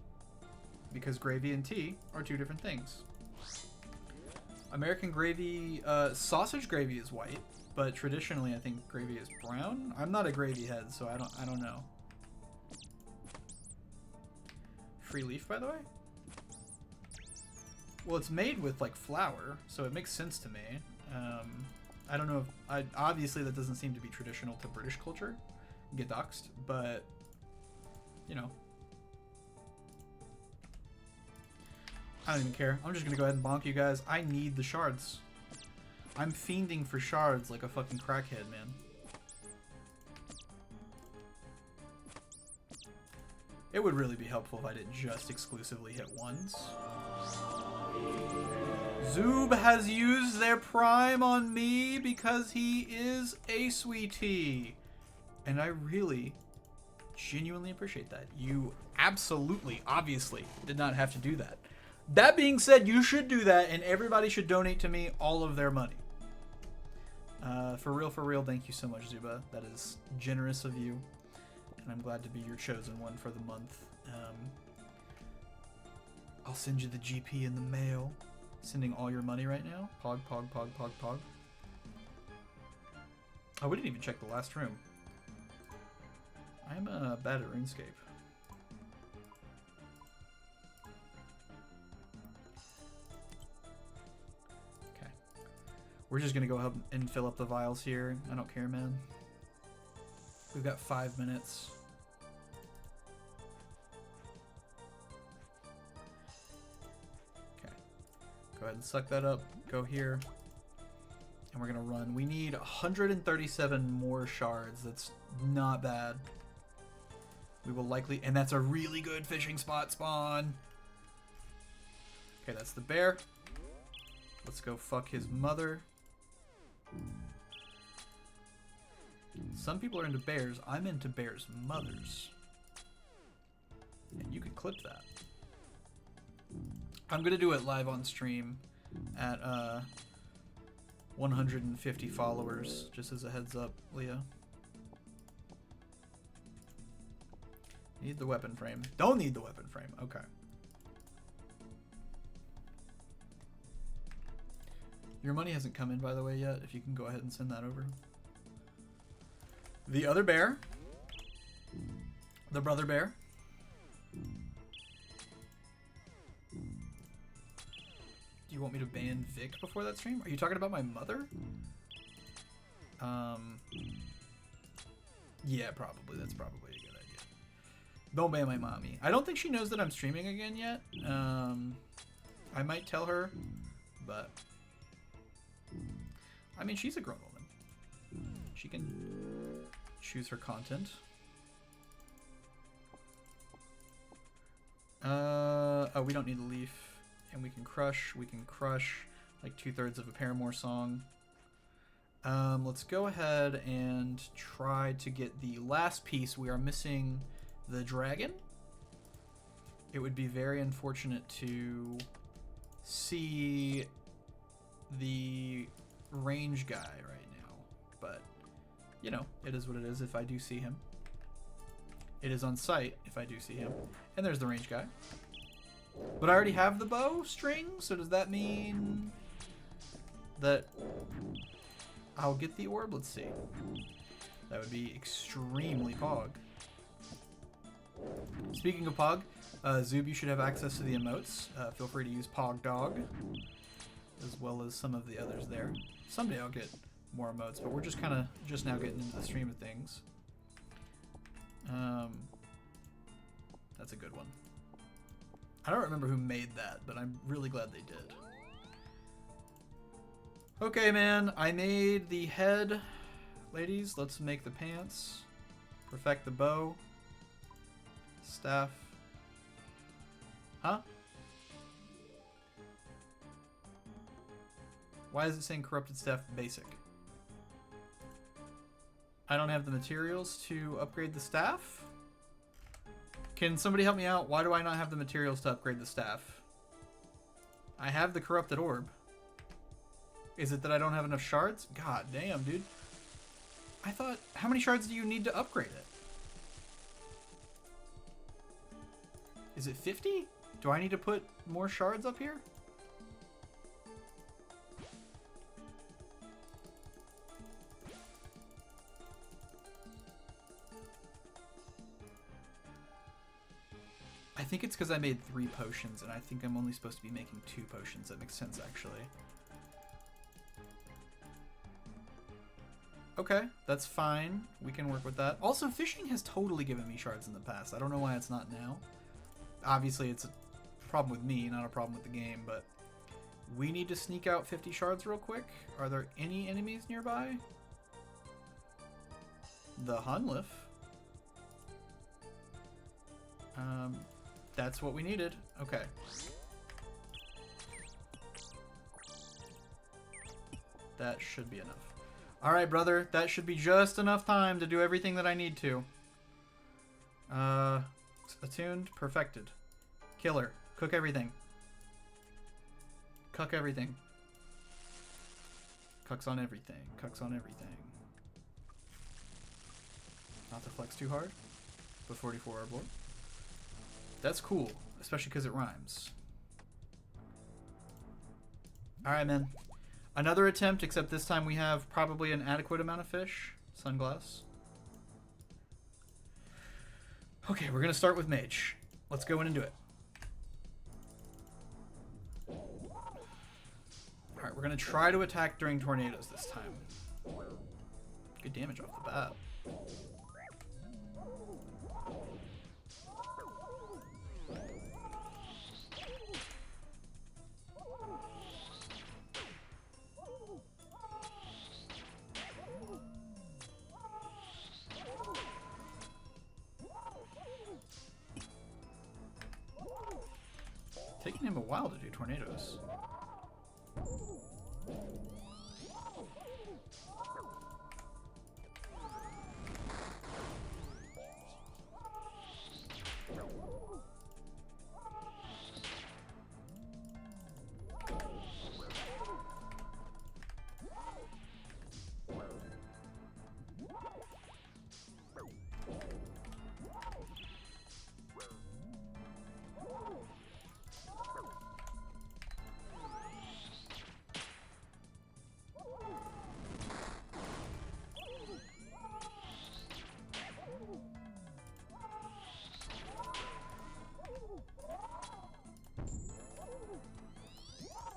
Because gravy and tea are two different things. American gravy, sausage gravy is white, but traditionally I think gravy is brown. I'm not a gravy head, so I don't know. Free leaf, by the way? Well, it's made with like flour, so it makes sense to me. I don't know if obviously that doesn't seem to be traditional to British culture. Get doxed, but you know. I don't even care. I'm just gonna go ahead and bonk you guys. I need the shards. I'm fiending for shards like a fucking crackhead, man. It would really be helpful if I didn't just exclusively hit ones. Zoob has used their prime on me because he is a sweetie. And I really, genuinely appreciate that. You absolutely, obviously, did not have to do that. That being said, you should do that, and everybody should donate to me all of their money. For real, thank you so much, Zuba. That is generous of you, and I'm glad to be your chosen one for the month. I'll send you the GP in the mail. Sending all your money right now. Pog. Oh, we didn't even check the last room. I'm bad at RuneScape. We're just gonna go ahead and fill up the vials here. I don't care, man. We've got 5 minutes. Okay. Go ahead and suck that up. Go here. And we're gonna run. We need 137 more shards. That's not bad. We will likely... And that's a really good fishing spot spawn. Okay, that's the bear. Let's go fuck his mother. Some people are into bears. I'm into bears' mothers. And you can clip that. I'm gonna do it live on stream at 150 followers, just as a heads up, Leah. Need the weapon frame. Don't need the weapon frame. Okay. Your money hasn't come in, by the way, yet. If you can go ahead and send that over. The other bear. The brother bear. Do you want me to ban Vic before that stream? Are you talking about my mother? Yeah, probably. That's probably a good idea. Don't ban my mommy. I don't think she knows that I'm streaming again yet. I might tell her, but... I mean, she's a grown woman. She can choose her content. Oh, we don't need a leaf. And we can crush like 2/3 of a Paramore song. Let's go ahead and try to get the last piece. We are missing the dragon. It would be very unfortunate to see the range guy right now, but you know, it is what it is. If I do see him, it is on sight if I do see him. And there's the range guy, but I already have the bow string, so does that mean that I'll get the orb? Let's see. That would be extremely pog. Speaking of pog, Zoob, you should have access to the emotes. Feel free to use pog dog, as well as some of the others there. Someday I'll get more emotes, but we're just kind of just now getting into the stream of things. That's a good one. I don't remember who made that, but I'm really glad they did. Okay, man, I made the head. Ladies, let's make the pants. Perfect the bow. Staff. Huh? Why is it saying corrupted staff basic? I don't have the materials to upgrade the staff? Can somebody help me out? Why do I not have the materials to upgrade the staff? I have the corrupted orb. Is it that I don't have enough shards? God damn, dude. I thought, how many shards do you need to upgrade it? Is it 50? Do I need to put more shards up here? I think it's because I made 3 potions, and I think I'm only supposed to be making 2 potions. That makes sense, actually. Okay, that's fine. We can work with that. Also, fishing has totally given me shards in the past. I don't know why it's not now. Obviously, it's a problem with me, not a problem with the game, but we need to sneak out 50 shards real quick. Are there any enemies nearby? The Hunliff. That's what we needed. Okay. That should be enough. Alright, brother. That should be just enough time to do everything that I need to. Attuned. Perfected. Killer. Cook everything. Cook everything. Cooks on everything. Cooks on everything. Not to flex too hard. But 44 are bored. That's cool. Especially because it rhymes. Alright, man. Another attempt, except this time we have probably an adequate amount of fish. Sunglass. Okay, we're going to start with Mage. Let's go in and do it. Alright, we're going to try to attack during tornadoes this time. Good damage off the bat. Taking him a while to do tornadoes.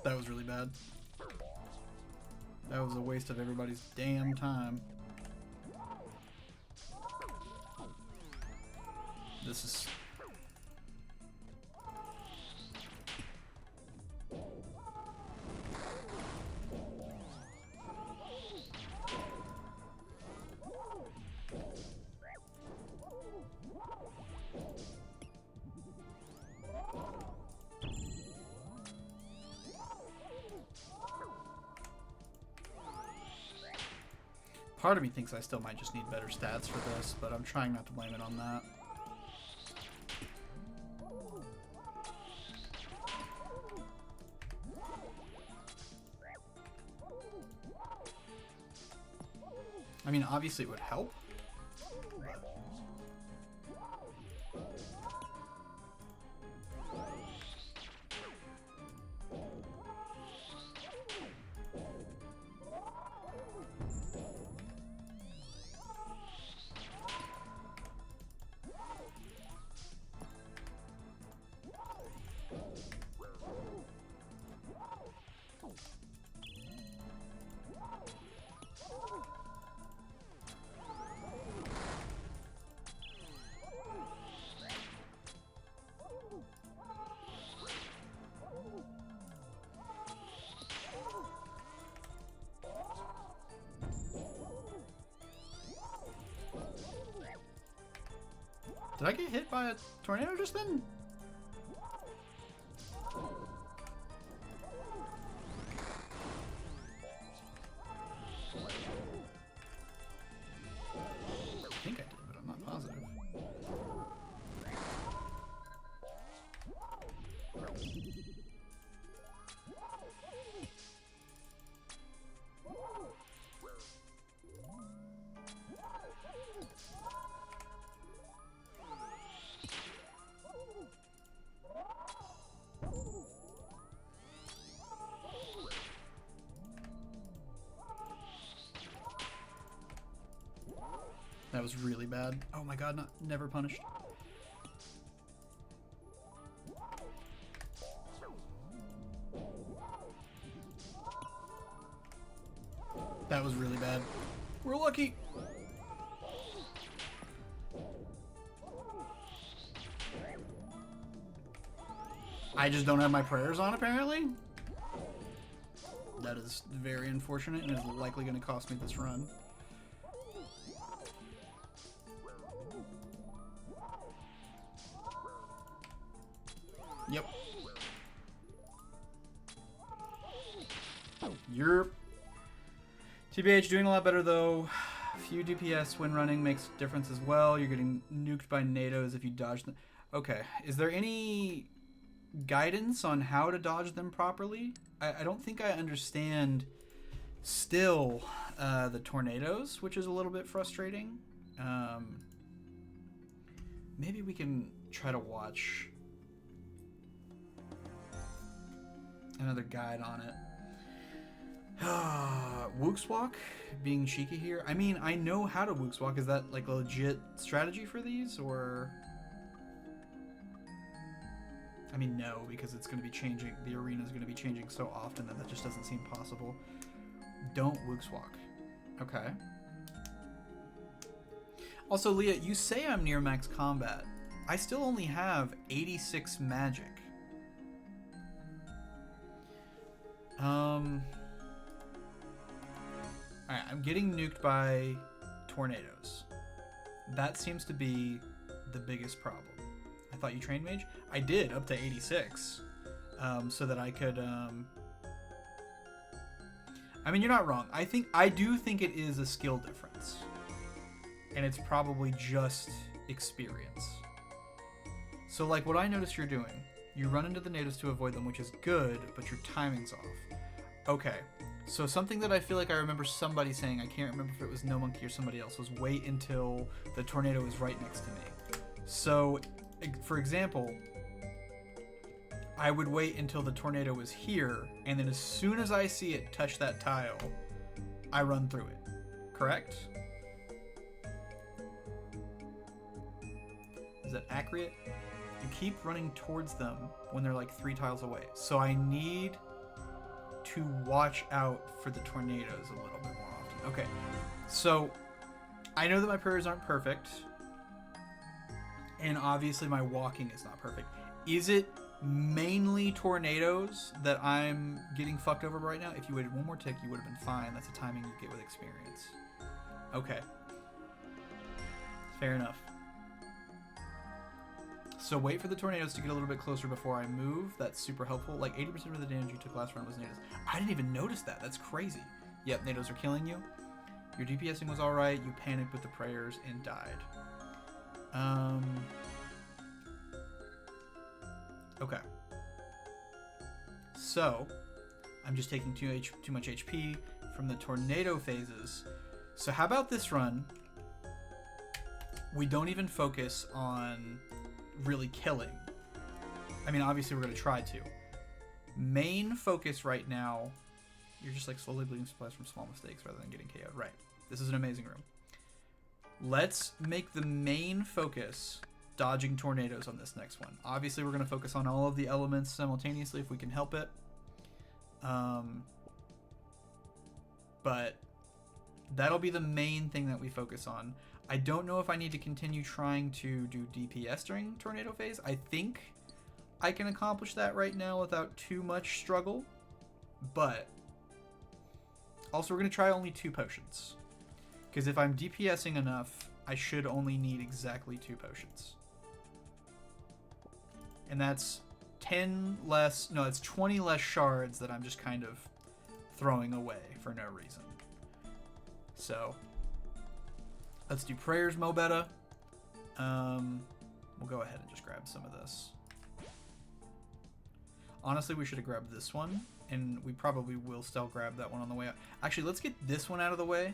That was really bad. That was a waste of everybody's damn time. This is... Part of me thinks I still might just need better stats for this, but I'm trying not to blame it on that. I mean, obviously it would help. Did I get hit by a tornado just then? I think I did, but I'm not positive. That was really bad. Oh my god, never punished. That was really bad. We're lucky. I just don't have my prayers on, apparently. That is very unfortunate and is likely going to cost me this run. Yep. You're... TBH doing a lot better, though. Few DPS when running makes a difference as well. You're getting nuked by NATOs if you dodge them. Okay. Is there any guidance on how to dodge them properly? I don't think I understand still the tornadoes, which is a little bit frustrating. Maybe we can try to watch another guide on it. Wook's Walk, being cheeky here. I mean, I know how to Wook's Walk. Is that like a legit strategy for these, or? I mean, no, because it's going to be changing. The arena is going to be changing so often that just doesn't seem possible. Don't Wook's Walk. Okay. Also, Leah, you say I'm near max combat. I still only have 86 magic. Alright, I'm getting nuked by tornadoes. That seems to be the biggest problem. I thought you trained mage? I did, up to 86. So that I could, I mean, you're not wrong. I do think it is a skill difference. And it's probably just experience. So, like, what I noticed you're doing, you run into the natives to avoid them, which is good, but your timing's off. Okay. So something that I feel like I remember somebody saying, I can't remember if it was No Monkey or somebody else, was wait until the tornado is right next to me. So, for example, I would wait until the tornado was here, and then as soon as I see it touch that tile, I run through it. Correct? Is that accurate? You keep running towards them when they're like 3 tiles away. So I need to watch out for the tornadoes a little bit more often. Okay, so I know that my prayers aren't perfect, and obviously my walking is not perfect. Is it mainly tornadoes that I'm getting fucked over right now? If you waited one more tick, you would have been fine. That's the timing you get with experience. Okay. Fair enough. So wait for the tornadoes to get a little bit closer before I move. That's super helpful. Like 80% of the damage you took last round was natives. I didn't even notice that. That's crazy. Yep, natives are killing you. Your DPSing was alright. You panicked with the prayers and died. Okay. So, I'm just taking too much HP from the tornado phases. So how about this run? We don't even focus on really killing. I mean, obviously we're going to try to. Main focus right now, you're just like slowly bleeding supplies from small mistakes rather than getting KO'd. Right. This is an amazing room. Let's make the main focus dodging tornadoes on this next one. Obviously we're going to focus on all of the elements simultaneously if we can help it. But that'll be the main thing that we focus on. I don't know if I need to continue trying to do DPS during tornado phase. I think I can accomplish that right now without too much struggle. But also we're going to try only 2 potions. Because if I'm DPSing enough, I should only need exactly 2 potions. And that's 10 less, no, it's 20 less shards that I'm just kind of throwing away for no reason. So let's do prayers, Mobetta. We'll go ahead and just grab some of this. Honestly, we should have grabbed this one, and we probably will still grab that one on the way out. Actually, let's get this one out of the way,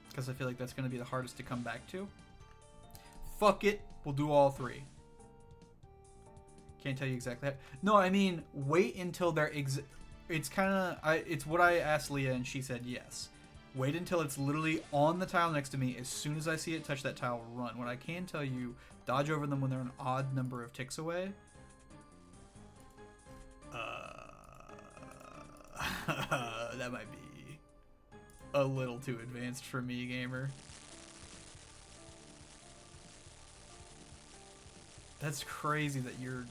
because I feel like that's going to be the hardest to come back to. Fuck it. We'll do all 3. Can't tell you exactly. No, I mean, wait until they're it's kind of it's what I asked Leah and she said yes. Wait until it's literally on the tile next to me. As soon as I see it touch that tile, run. What I can tell you, dodge over them when they're an odd number of ticks away. That might be a little too advanced for me, gamer. That's crazy that you're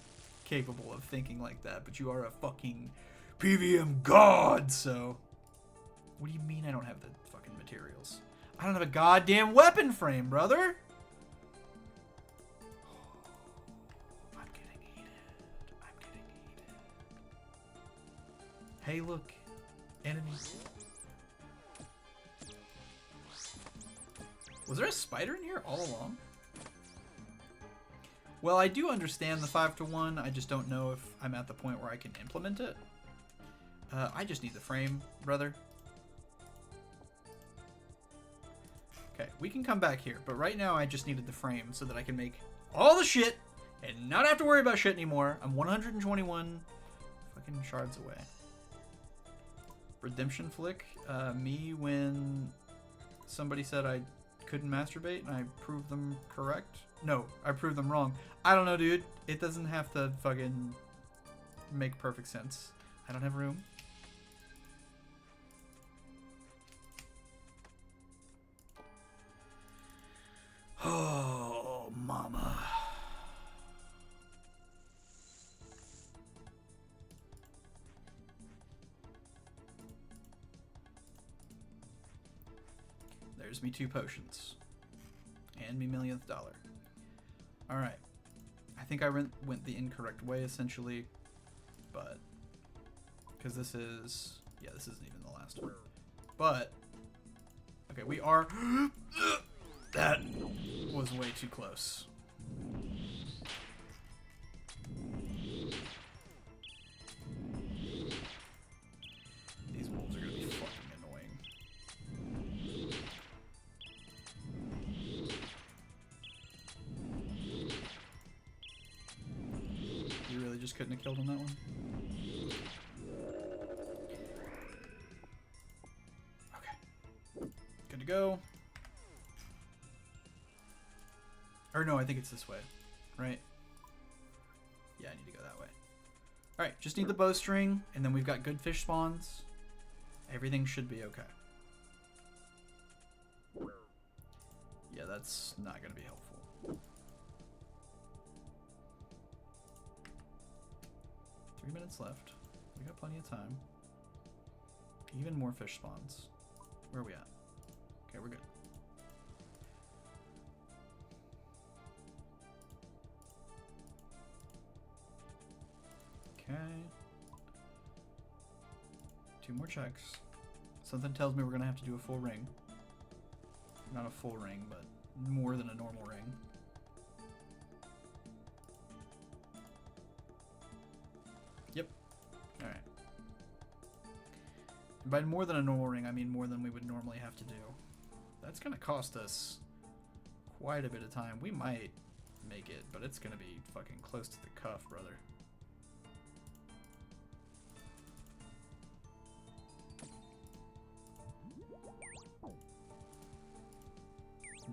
capable of thinking like that, but you are a fucking PVM god, so... What do you mean I don't have the fucking materials? I don't have a goddamn weapon frame, brother! I'm getting heated. I'm getting heated. Hey, look. Enemies. Was there a spider in here all along? Well, I do understand the 5-to-1. I just don't know if I'm at the point where I can implement it. I just need the frame, brother. Okay, we can come back here, but right now I just needed the frame so that I can make all the shit and not have to worry about shit anymore. I'm 121 fucking shards away. Redemption flick. Me when somebody said I couldn't masturbate and I proved them correct. No, I proved them wrong. I don't know, dude. It doesn't have to fucking make perfect sense. I don't have room. Oh, mama. There's me 2 potions. And me $1,000,000th dollar. Alright. I think I went the incorrect way, essentially. But... because this is... yeah, this isn't even the last one. But... okay, we are... that was way too close. These wolves are gonna be fucking annoying. You really just couldn't have killed on that one? Okay. Good to go. Or no, I think it's this way, right? Yeah, I need to go that way. Alright, just need the bowstring, and then we've got good fish spawns. Everything should be okay. Yeah, that's not going to be helpful. Three minutes left. We got plenty of time. Even more fish spawns. Where are we at? Okay, we're good. Okay. 2 more checks. Something tells me we're gonna have to do a full ring. Not a full ring, but more than a normal ring. Yep. Alright. By more than a normal ring, I mean more than we would normally have to do. That's gonna cost us quite a bit of time. We might make it, but it's gonna be fucking close to the cuff, brother.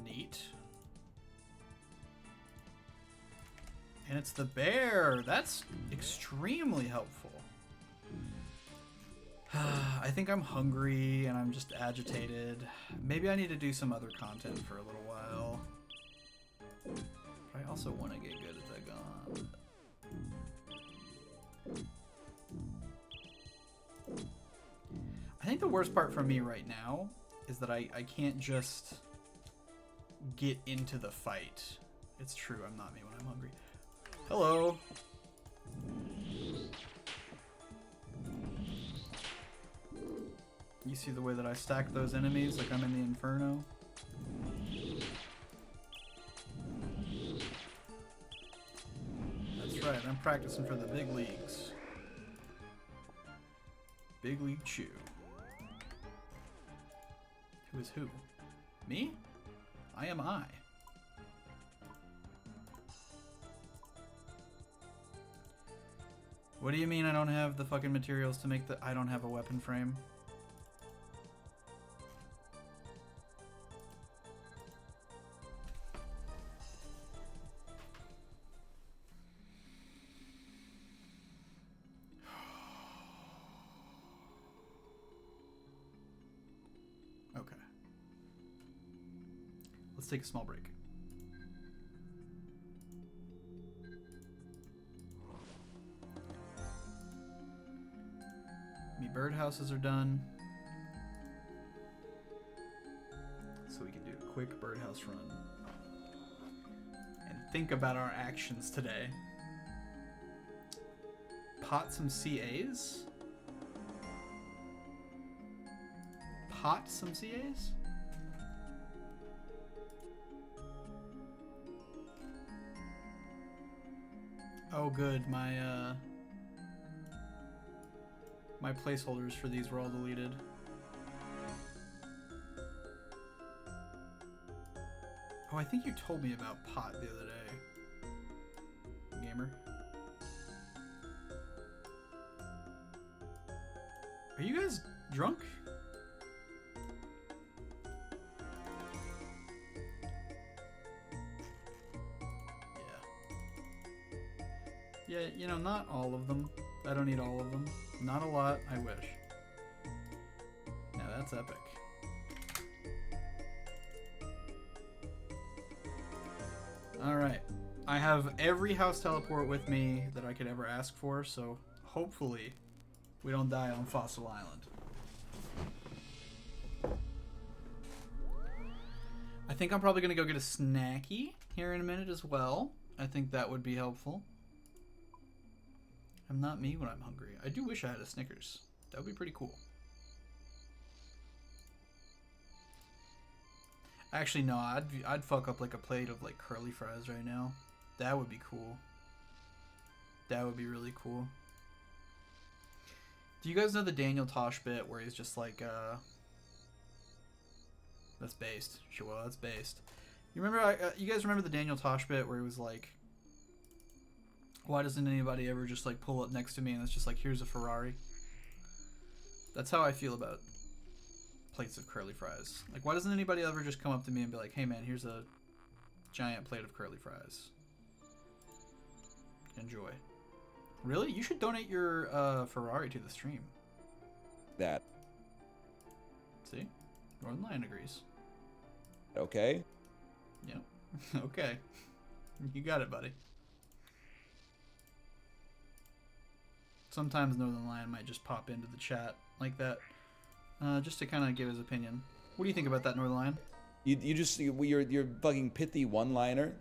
Neat. And it's the bear. That's extremely helpful. I think I'm hungry and I'm just agitated. Maybe I need to do some other content for a little while. But I also want to get good at the Gauntlet. I think the worst part for me right now is that I can't just get into the fight. It's true, I'm not me when I'm hungry. Hello. You see the way that I stack those enemies like I'm in the Inferno? That's right, I'm practicing for the big leagues. Big League Chew. Who is who? Me? I am I. What do you mean I don't have the fucking materials to make the... I don't have a weapon frame? Okay. Let's take a small break. Birdhouses are done. So we can do a quick birdhouse run. And think about our actions today. Pot some CAs? Pot some CAs? Oh good, my placeholders for these were all deleted. Oh, I think you told me about pot the other day, gamer. Are you guys drunk? Yeah, you know, not all of them. I don't need all of them. Not a lot, I wish. Now that's epic. Alright. I have every house teleport with me that I could ever ask for, so hopefully we don't die on Fossil Island. I think I'm probably going to go get a snacky here in a minute as well. I think that would be helpful. I'm not me when I'm hungry. I do wish I had a Snickers. That would be pretty cool. Actually, no, I'd fuck up like a plate of like curly fries right now. That would be cool. That would be really cool. Do you guys know the Daniel Tosh bit where he's just like, that's based. Sure, well, that's based. You remember, you guys remember the Daniel Tosh bit where he was like, why doesn't anybody ever just like pull up next to me and it's just like, here's a Ferrari? That's how I feel about plates of curly fries. Like, why doesn't anybody ever just come up to me and be like, hey man, here's a giant plate of curly fries. Enjoy. Really? You should donate your Ferrari to the stream. That. See? Northern Lion agrees. Okay? Yep. Okay. You got it, buddy. Sometimes Northern Lion might just pop into the chat like that, just to kind of give his opinion. What do you think about that, Northern Lion? You're fucking pithy one-liner.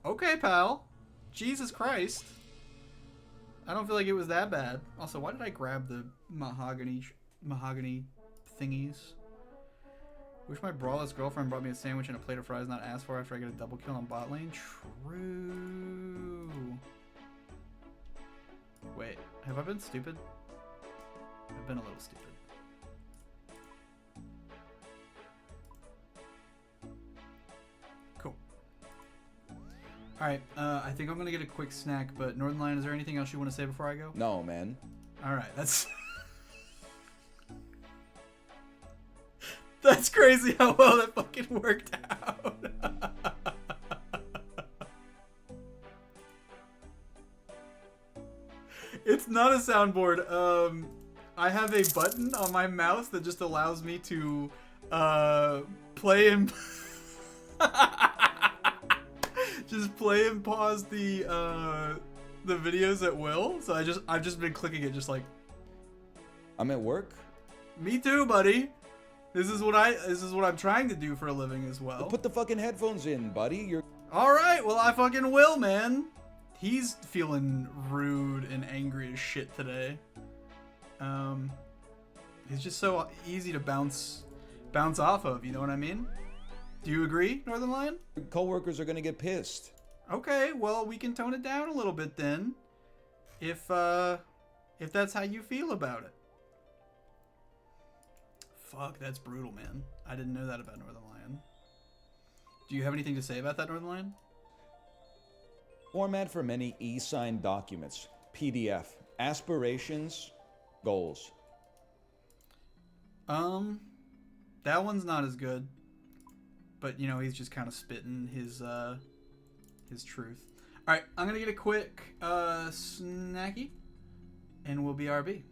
Okay, pal. Jesus Christ. I don't feel like it was that bad. Also, why did I grab the mahogany thingies? Wish my brawless girlfriend brought me a sandwich and a plate of fries not asked for after I get a double kill on bot lane. True. Wait, have I been stupid? I've been a little stupid. Cool. Alright, I think I'm gonna get a quick snack, but Northern Lion, is there anything else you want to say before I go? No, man. Alright, that's... That's crazy how well that fucking worked out. It's not a soundboard. I have a button on my mouse that just allows me to play and just play and pause the videos at will. So I've just been clicking it just like. I'm at work. Me too, buddy. This is what I'm trying to do for a living as well. Put the fucking headphones in, buddy. You're all right. Well, I fucking will, man. He's feeling rude and angry as shit today. He's just so easy to bounce off of, you know what I mean? Do you agree, Northern Lion? Your coworkers are gonna get pissed. Okay, well, we can tone it down a little bit then. If that's how you feel about it. Fuck, that's brutal, man. I didn't know that about Northern Lion. Do you have anything to say about that, Northern Lion? Format for many e-signed documents. PDF. Aspirations, goals. That one's not as good. But, you know, he's just kind of spitting his truth. All right, I'm going to get a quick snacky, and we'll BRB.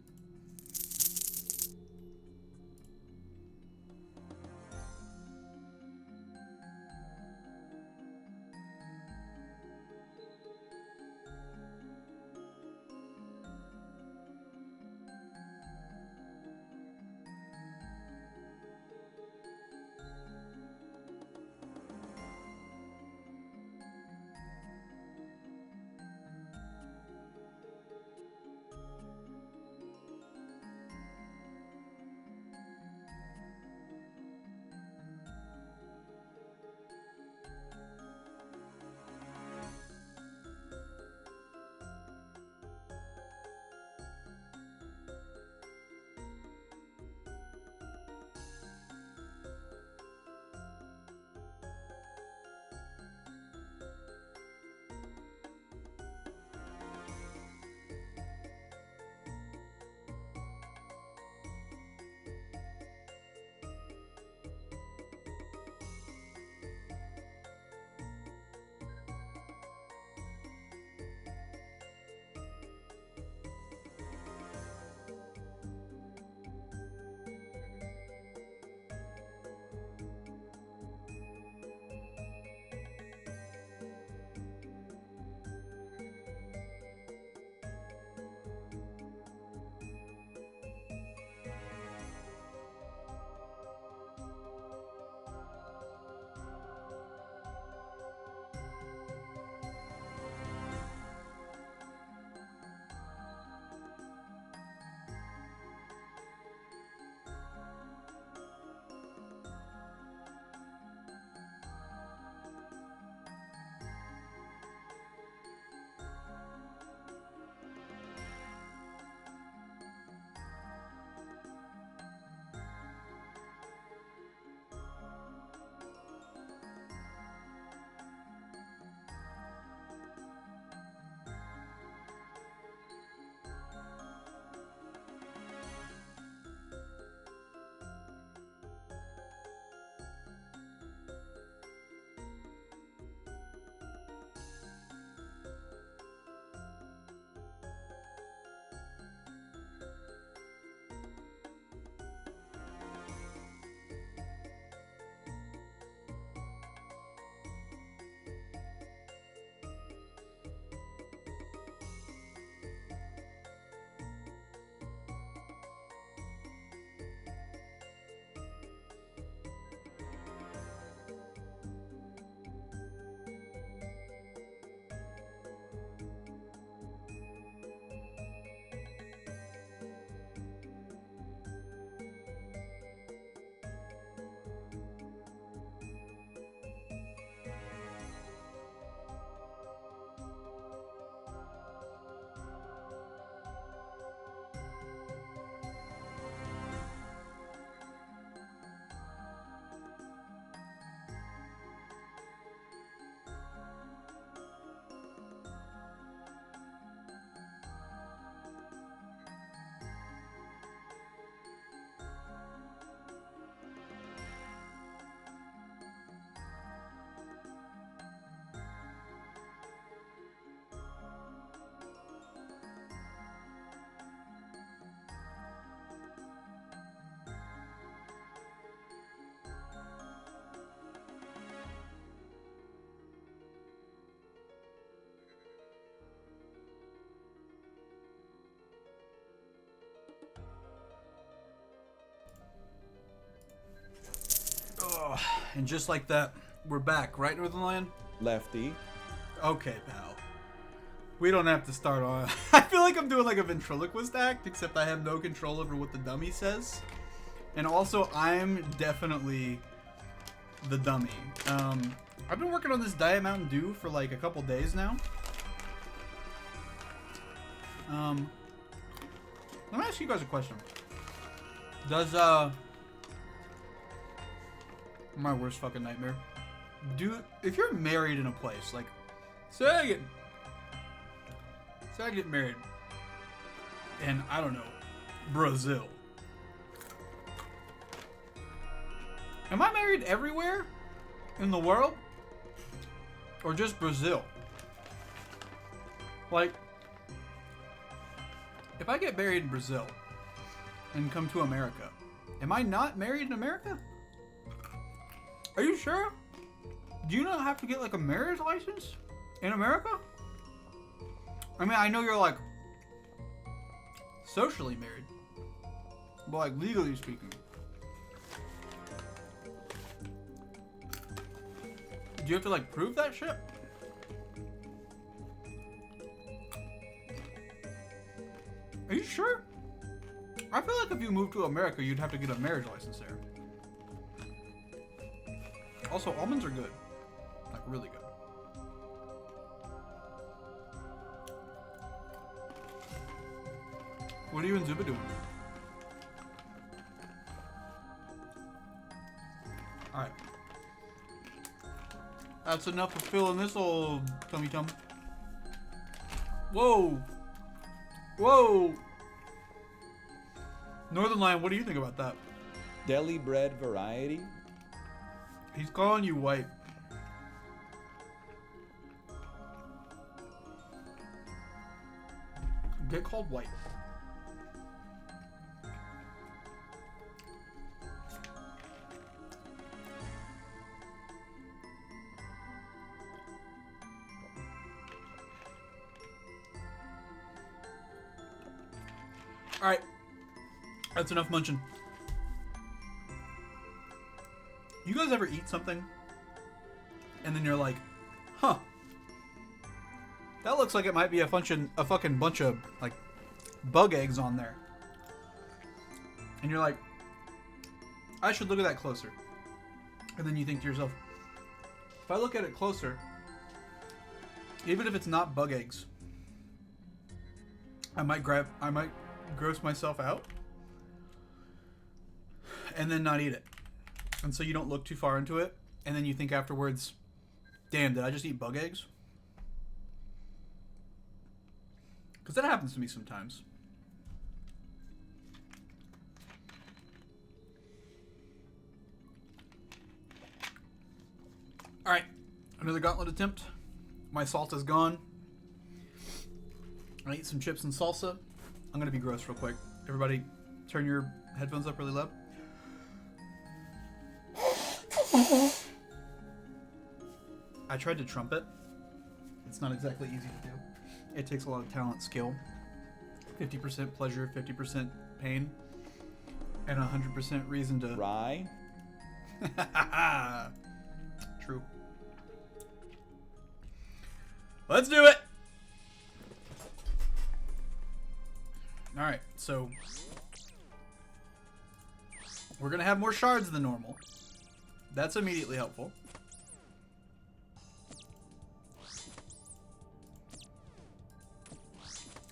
Oh, and just like that, we're back, right, Northern Lion? Lefty. Okay, pal. We don't have to start on... I feel like I'm doing like a ventriloquist act, except I have no control over what the dummy says. And also, I'm definitely the dummy. I've been working on this Diet Mountain Dew for like a couple days now. Let me ask you guys a question. Does, my worst fucking nightmare. If you're married in a place, like, say I get married. in, I don't know, Brazil. Am I married everywhere in the world? Or just Brazil? Like, if I get married in Brazil and come to America, am I not married in America? Are you sure? Do you not have to get like a marriage license in America? I mean, I know you're like socially married, but like legally speaking. Do you have to like prove that shit? Are you sure? I feel like if you moved to America, you'd have to get a marriage license there. Also, almonds are good. Like, really good. What are you and Zuba doing? Alright. That's enough of filling this old tummy tum. Whoa! Whoa! Northern Lion, what do you think about that? Deli bread variety. He's calling you white. Get called white. Alright. That's enough munching. You guys ever eat something and then you're like, huh, that looks like it might be a fucking bunch of like bug eggs on there. And you're like, I should look at that closer. And then you think to yourself, if I look at it closer, even if it's not bug eggs, I might gross myself out and then not eat it. And so you don't look too far into it, and then you think afterwards, damn, did I just eat bug eggs? Because that happens to me sometimes. Alright, another gauntlet attempt. My salt is gone. I eat some chips and salsa. I'm going to be gross real quick. Everybody, turn your headphones up really loud. I tried to trumpet. It's not exactly easy to do. It takes a lot of talent, skill. 50% pleasure, 50% pain, and 100% reason to... Rye. True. Let's do it! Alright, so... we're gonna have more shards than normal. That's immediately helpful.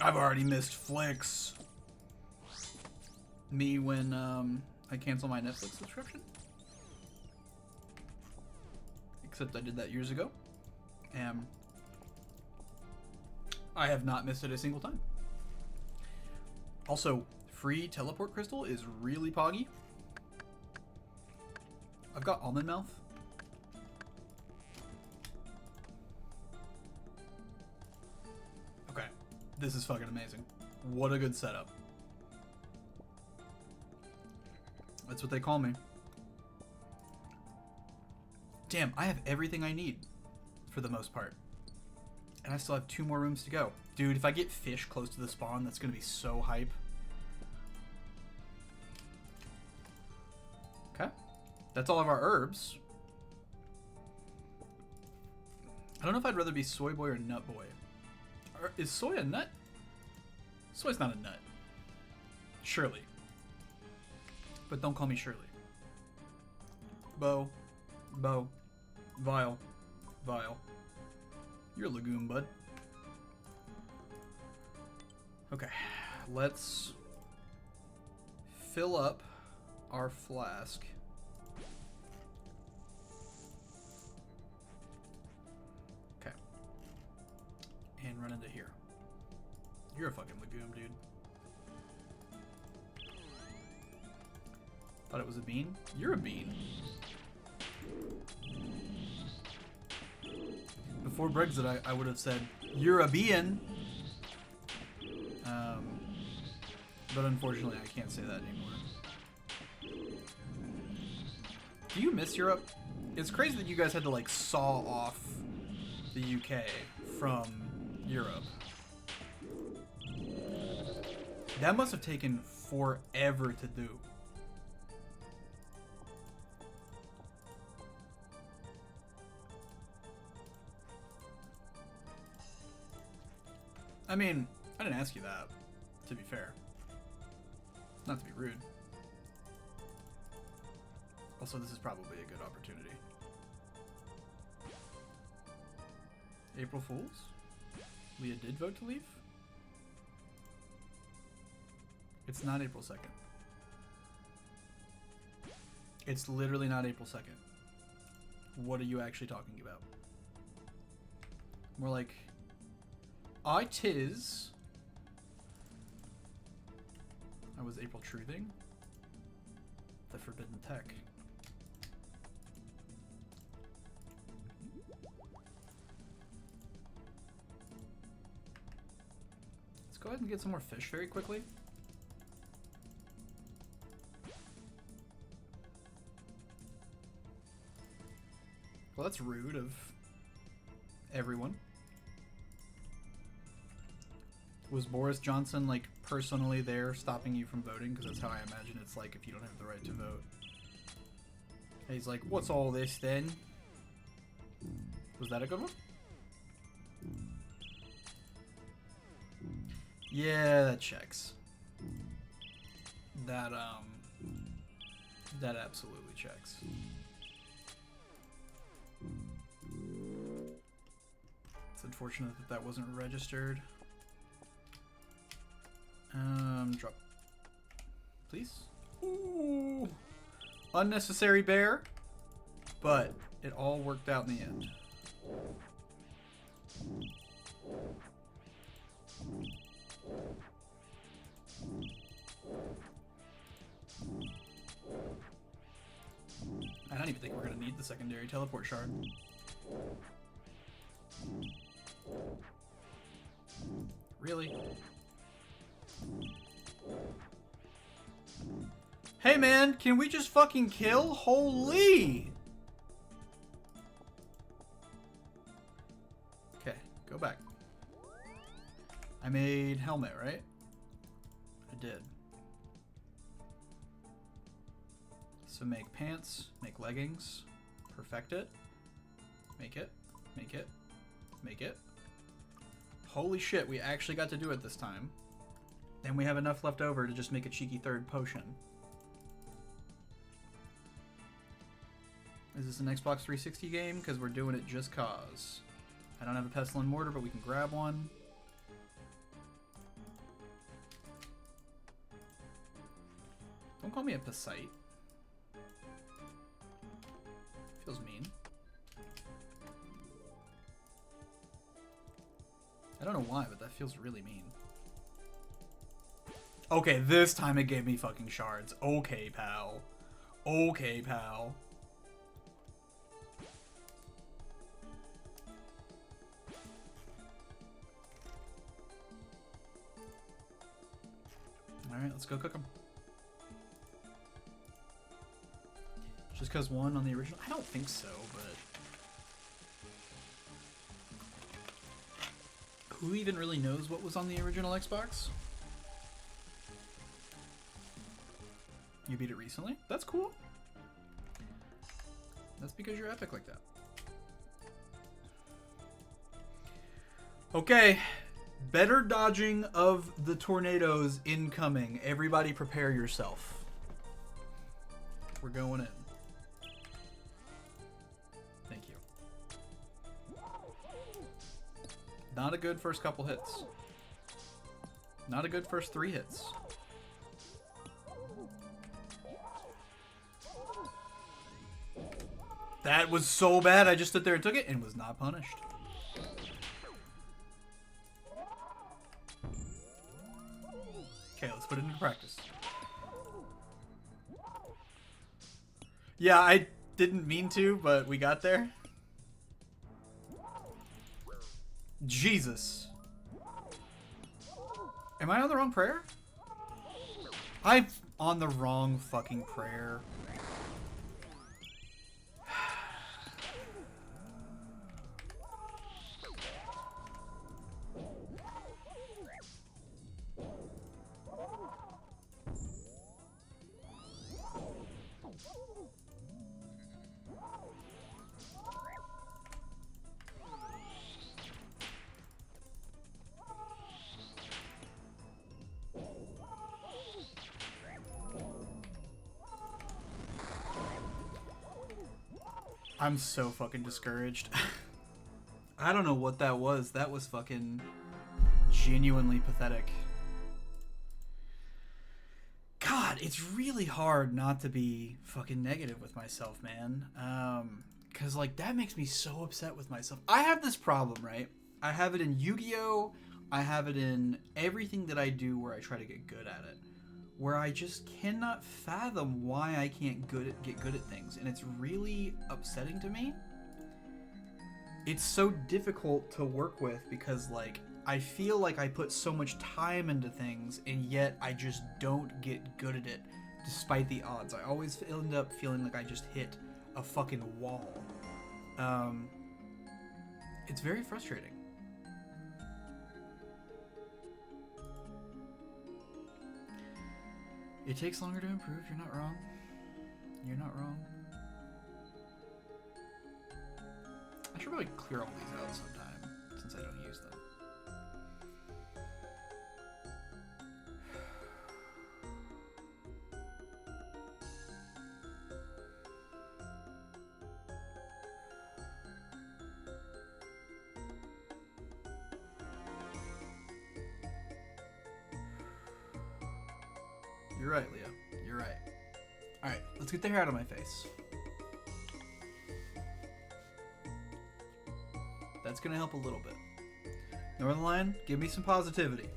I've already missed flicks. Me when I cancel my Netflix subscription. Except I did that years ago. And I have not missed it a single time. Also, free teleport crystal is really poggy. I've got almond mouth. Okay, this is fucking amazing. What a good setup. That's what they call me. Damn, I have everything I need for the most part. And I still have 2 more rooms to go. Dude, if I get fish close to the spawn, that's gonna be so hype. Okay. That's all of our herbs. I don't know if I'd rather be soy boy or nut boy. Is soy a nut? Soy's not a nut. Shirley. But don't call me Shirley. Bo. Vile. You're a legume, bud. Okay. Let's fill up our flask. Okay. And run into here. You're a fucking legume, dude. Thought it was a bean. You're a bean. Before Brexit, I would have said, you're a bean. But unfortunately, I can't say that anymore. Do you miss Europe? It's crazy that you guys had to, like, saw off the UK from Europe. That must have taken forever to do. I mean, I didn't ask you that, to be fair. Not to be rude. Also, this is probably a good opportunity. April Fools? Leah did vote to leave? It's not April 2nd. It's literally not April 2nd. What are you actually talking about? More like... tis. I was April truthing. The forbidden tech. Let's go ahead and get some more fish very quickly. Well, that's rude of everyone. Was Boris Johnson, like, personally there stopping you from voting? Because that's how I imagine it's like if you don't have the right to vote. And he's like, what's all this then? Was that a good one? Yeah, that checks. That absolutely checks. It's unfortunate that that wasn't registered. Drop. Please? Ooh! Unnecessary bear, but it all worked out in the end. I don't even think we're going to need the secondary teleport shard. Really? Hey man, can we just fucking kill? Holy! Okay, go back. I made helmet, right? I did. So make pants, make leggings, perfect it, make it, make it, make it. Holy shit, we actually got to do it this time. And we have enough left over to just make a cheeky third potion. Is this an Xbox 360 game? Because we're doing it just cause. I don't have a pestle and mortar, but we can grab one. Don't call me a Pasite. Feels mean. I don't know why, but that feels really mean. Okay, this time it gave me fucking shards. Okay, pal. Okay, pal. Alright, let's go cook them. Just because one on the original? I don't think so, but... Who even really knows what was on the original Xbox? You beat it recently? That's cool. That's because you're epic like that. Okay. Better dodging of the tornadoes incoming. Everybody prepare yourself. We're going in. Thank you. Not a good first couple hits. Not a good first 3 hits. That was so bad, I just stood there and took it and was not punished. Okay, let's put it into practice. Yeah, I didn't mean to, but we got there. Jesus. Am I on the wrong prayer? I'm on the wrong fucking prayer. I'm so fucking discouraged. I don't know what that was. That was fucking genuinely pathetic. God, it's really hard not to be fucking negative with myself, man. Cause like that makes me so upset with myself. I have this problem, right? I have it in Yu-Gi-Oh! I have it in everything that I do where I try to get good at it. Where I just cannot fathom why I can't get good at things. And it's really upsetting to me. It's so difficult to work with because, like, I feel like I put so much time into things and yet I just don't get good at it despite the odds. I always end up feeling like I just hit a fucking wall. It's very frustrating. It takes longer to improve. You're not wrong. You're not wrong. I should probably clear all these out sometime, since I don't use them. You're right, Leo. You're right. Alright, let's get the hair out of my face. That's gonna help a little bit. Northern Lion, give me some positivity.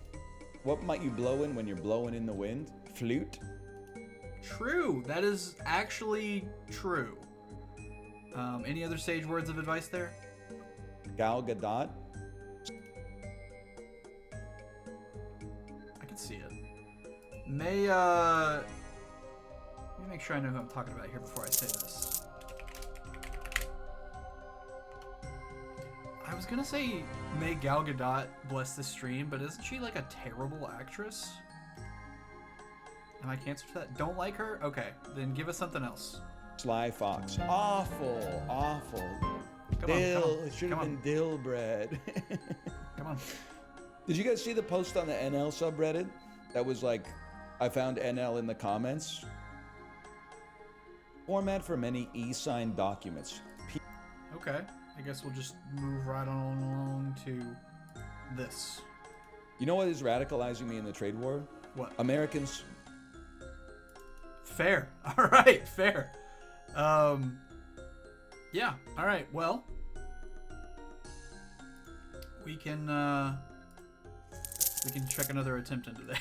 What might you blow in when you're blowing in the wind? Flute? True. That is actually true. Any other sage words of advice there? Gal Gadot? I can see it. Let me make sure I know who I'm talking about here before I say this. I was gonna say may Gal Gadot bless the stream, but isn't she like a terrible actress? Am I cancer for that? Don't like her? Okay, then give us something else. Sly Fox. Awful. Awful. Come Dill. on. It should have been dill bread. Come on. Did you guys see the post on the NL subreddit? That was like, I found NL in the comments. Format for many e-signed documents. Okay, I guess we'll just move right on along to this. You know what is radicalizing me in the trade war? What? Americans. Fair. All right, fair. Yeah. All right. Well, we can check another attempt into that.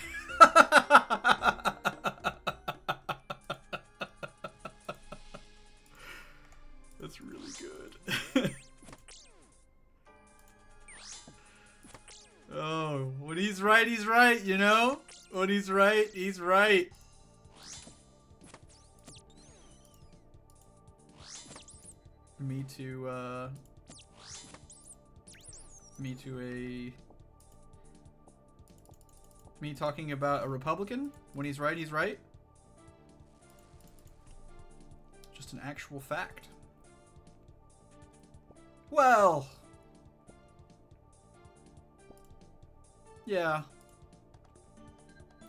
That's really good. Oh, when he's right, you know? When he's right, he's right. Me talking about a Republican? When he's right, he's right? Just an actual fact. Well. Yeah.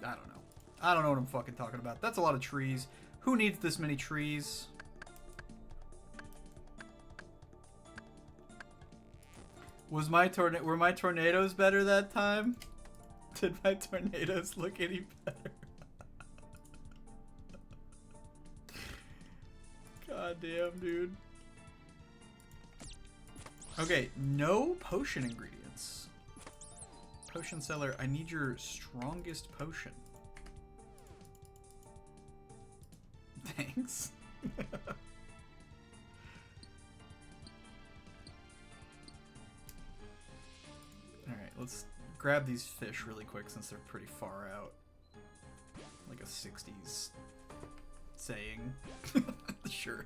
I don't know. I don't know what I'm fucking talking about. That's a lot of trees. Who needs this many trees? Were my tornadoes better that time? Did my tornadoes look any better? God damn, dude. Okay, no potion ingredients. Potion seller, I need your strongest potion. Thanks. Alright, let's grab these fish really quick since they're pretty far out. Like a 60s saying. Sure.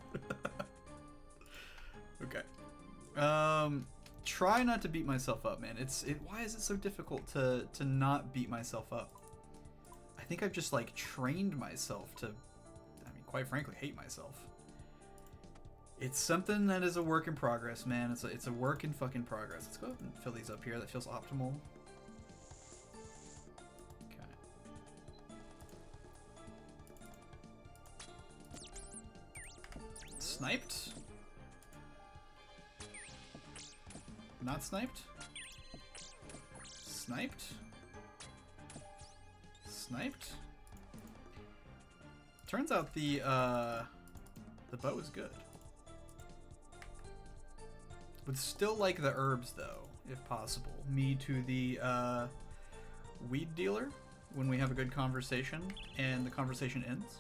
Okay. Try not to beat myself up, man. Why is it so difficult to not beat myself up? I think I've just like trained myself to, I mean, quite frankly, hate myself. It's something that is a work in progress, man. It's a work in fucking progress. Let's go ahead and fill these up here. That feels optimal. Okay. Sniped? Not sniped? Sniped? Sniped? Turns out the bow is good. Would still like the herbs though, if possible. Me to the weed dealer when we have a good conversation and the conversation ends.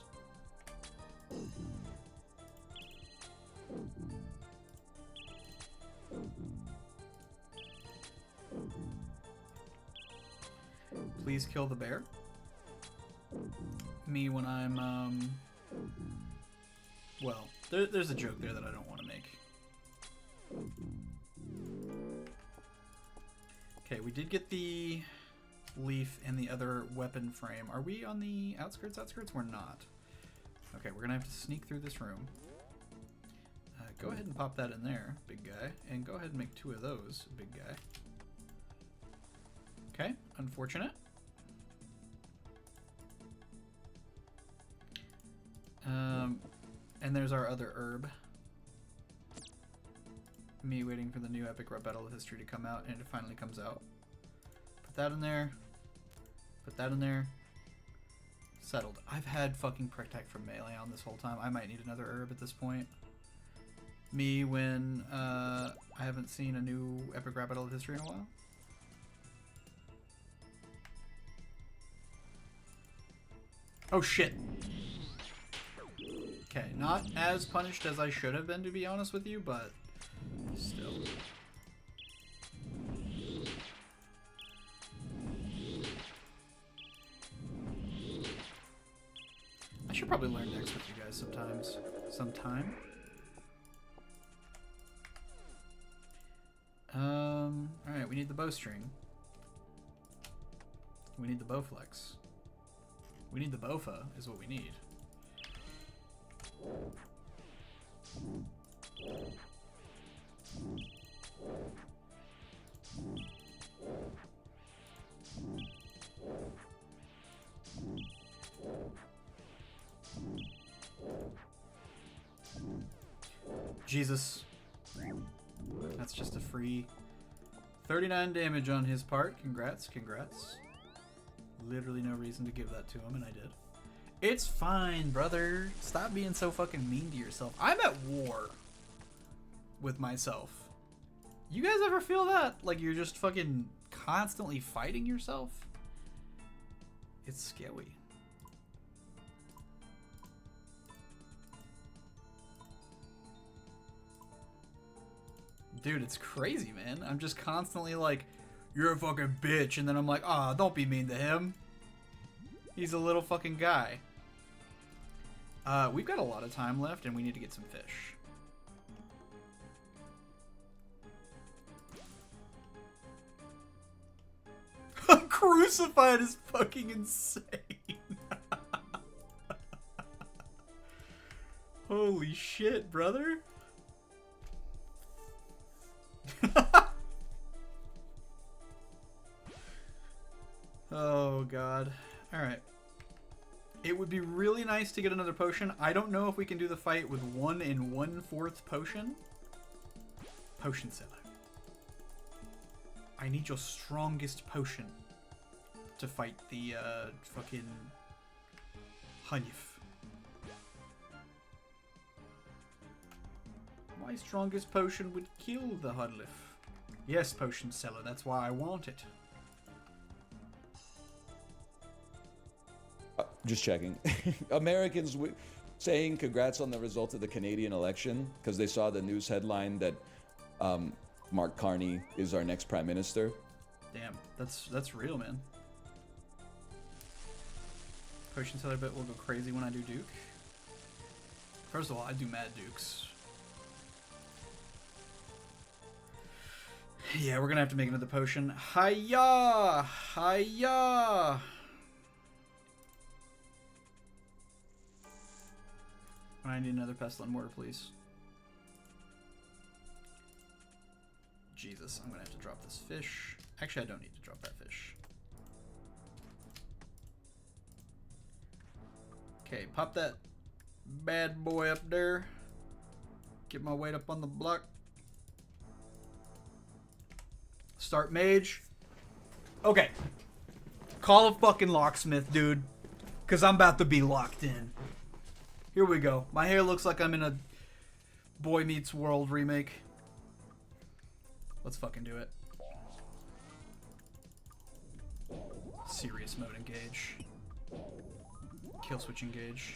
Please kill the bear. Me when I'm, well, there's a joke there that I don't want to make. Okay, we did get the leaf and the other weapon frame. Are we on the outskirts? We're not. Okay, we're gonna have to sneak through this room. Go ahead and pop that in there, big guy. And go ahead and make 2 of those, big guy. Okay, unfortunate. And there's our other herb. Me waiting for the new epic rap battle of history to come out, and it finally comes out. Put that in there. Put that in there. Settled. I've had fucking protect from melee on this whole time. I might need another herb at this point. Me when I haven't seen a new epic rap battle of history in a while. Oh shit. Okay, not as punished as I should have been, to be honest with you, but still. I should probably learn next with you guys sometime. Alright, we need the bowstring. We need the bowflex. We need the bofa, is what we need. Jesus. That's just a free 39 damage on his part. Congrats, congrats. Literally no reason to give that to him, and I did. It's fine, brother. Stop being so fucking mean to yourself. I'm at war with myself. You guys ever feel that? Like you're just fucking constantly fighting yourself? It's scary. Dude, it's crazy, man. I'm just constantly like, you're a fucking bitch, and then I'm like, ah, don't be mean to him. He's a little fucking guy. We've got a lot of time left, and we need to get some fish. Crucified is fucking insane. Holy shit, brother. Oh god. Alright. It would be really nice to get another potion. I don't know if we can do the fight with 1 1/4 potion. Potion seller. I need your strongest potion to fight the fucking Hanif. My strongest potion would kill the Hudliff. Yes, potion seller, that's why I want it. Just checking. Americans, saying congrats on the result of the Canadian election because they saw the news headline that Mark Carney is our next prime minister. Damn, that's real, man. Potion seller bit will go crazy when I do Duke. First of all, I do Mad Dukes. Yeah, we're gonna have to make another potion. Hiya! Hiya! I need another pestle and mortar, please. Jesus, I'm gonna have to drop this fish. Actually, I don't need to drop that fish. Okay, pop that bad boy up there. Get my weight up on the block. Start mage. Okay. Call a fucking locksmith, dude. Because I'm about to be locked in. Here we go. My hair looks like I'm in a Boy Meets World remake. Let's fucking do it. Serious mode engage. Kill switch engage.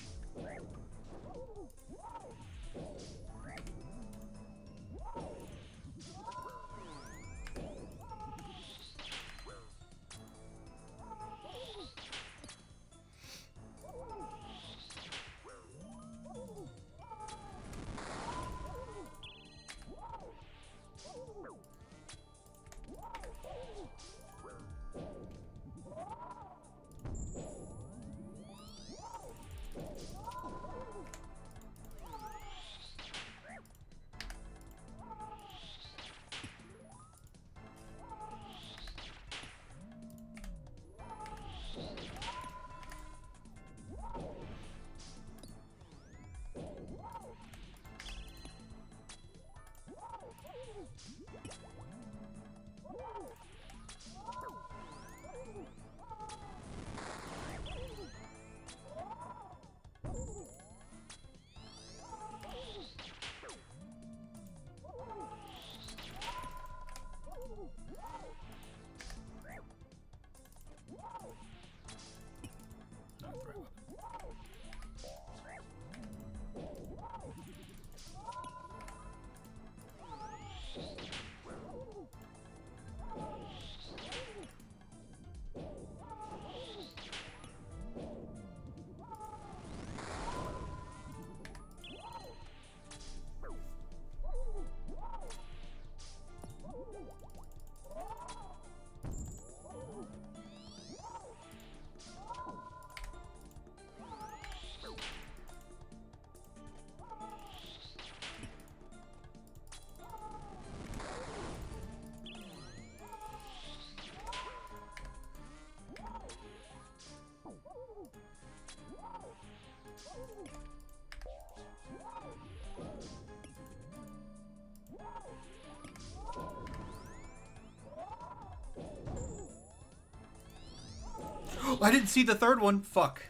I didn't see the third one. Fuck.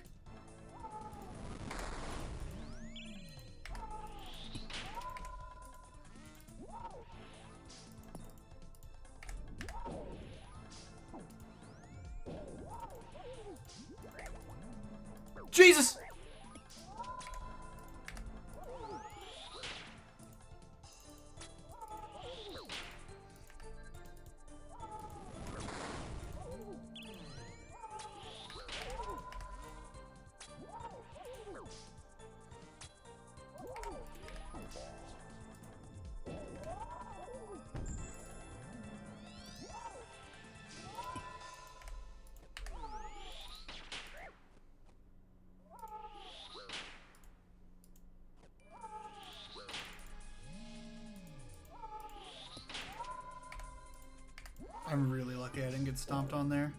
Jesus! I'm really lucky I didn't get stomped on there.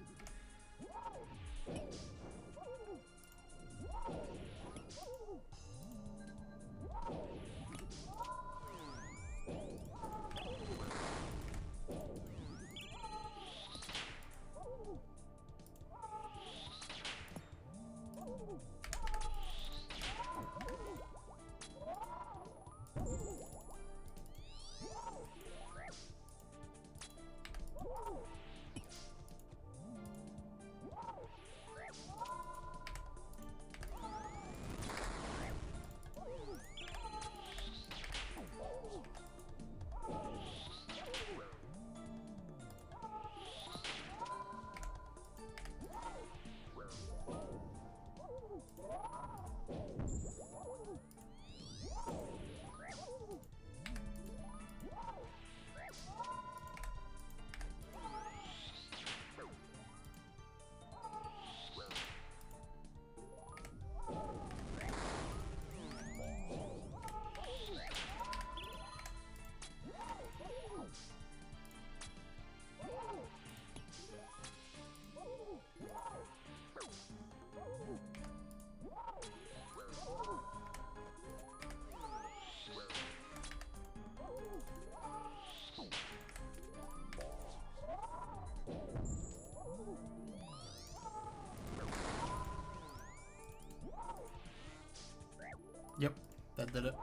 Yep, that did it.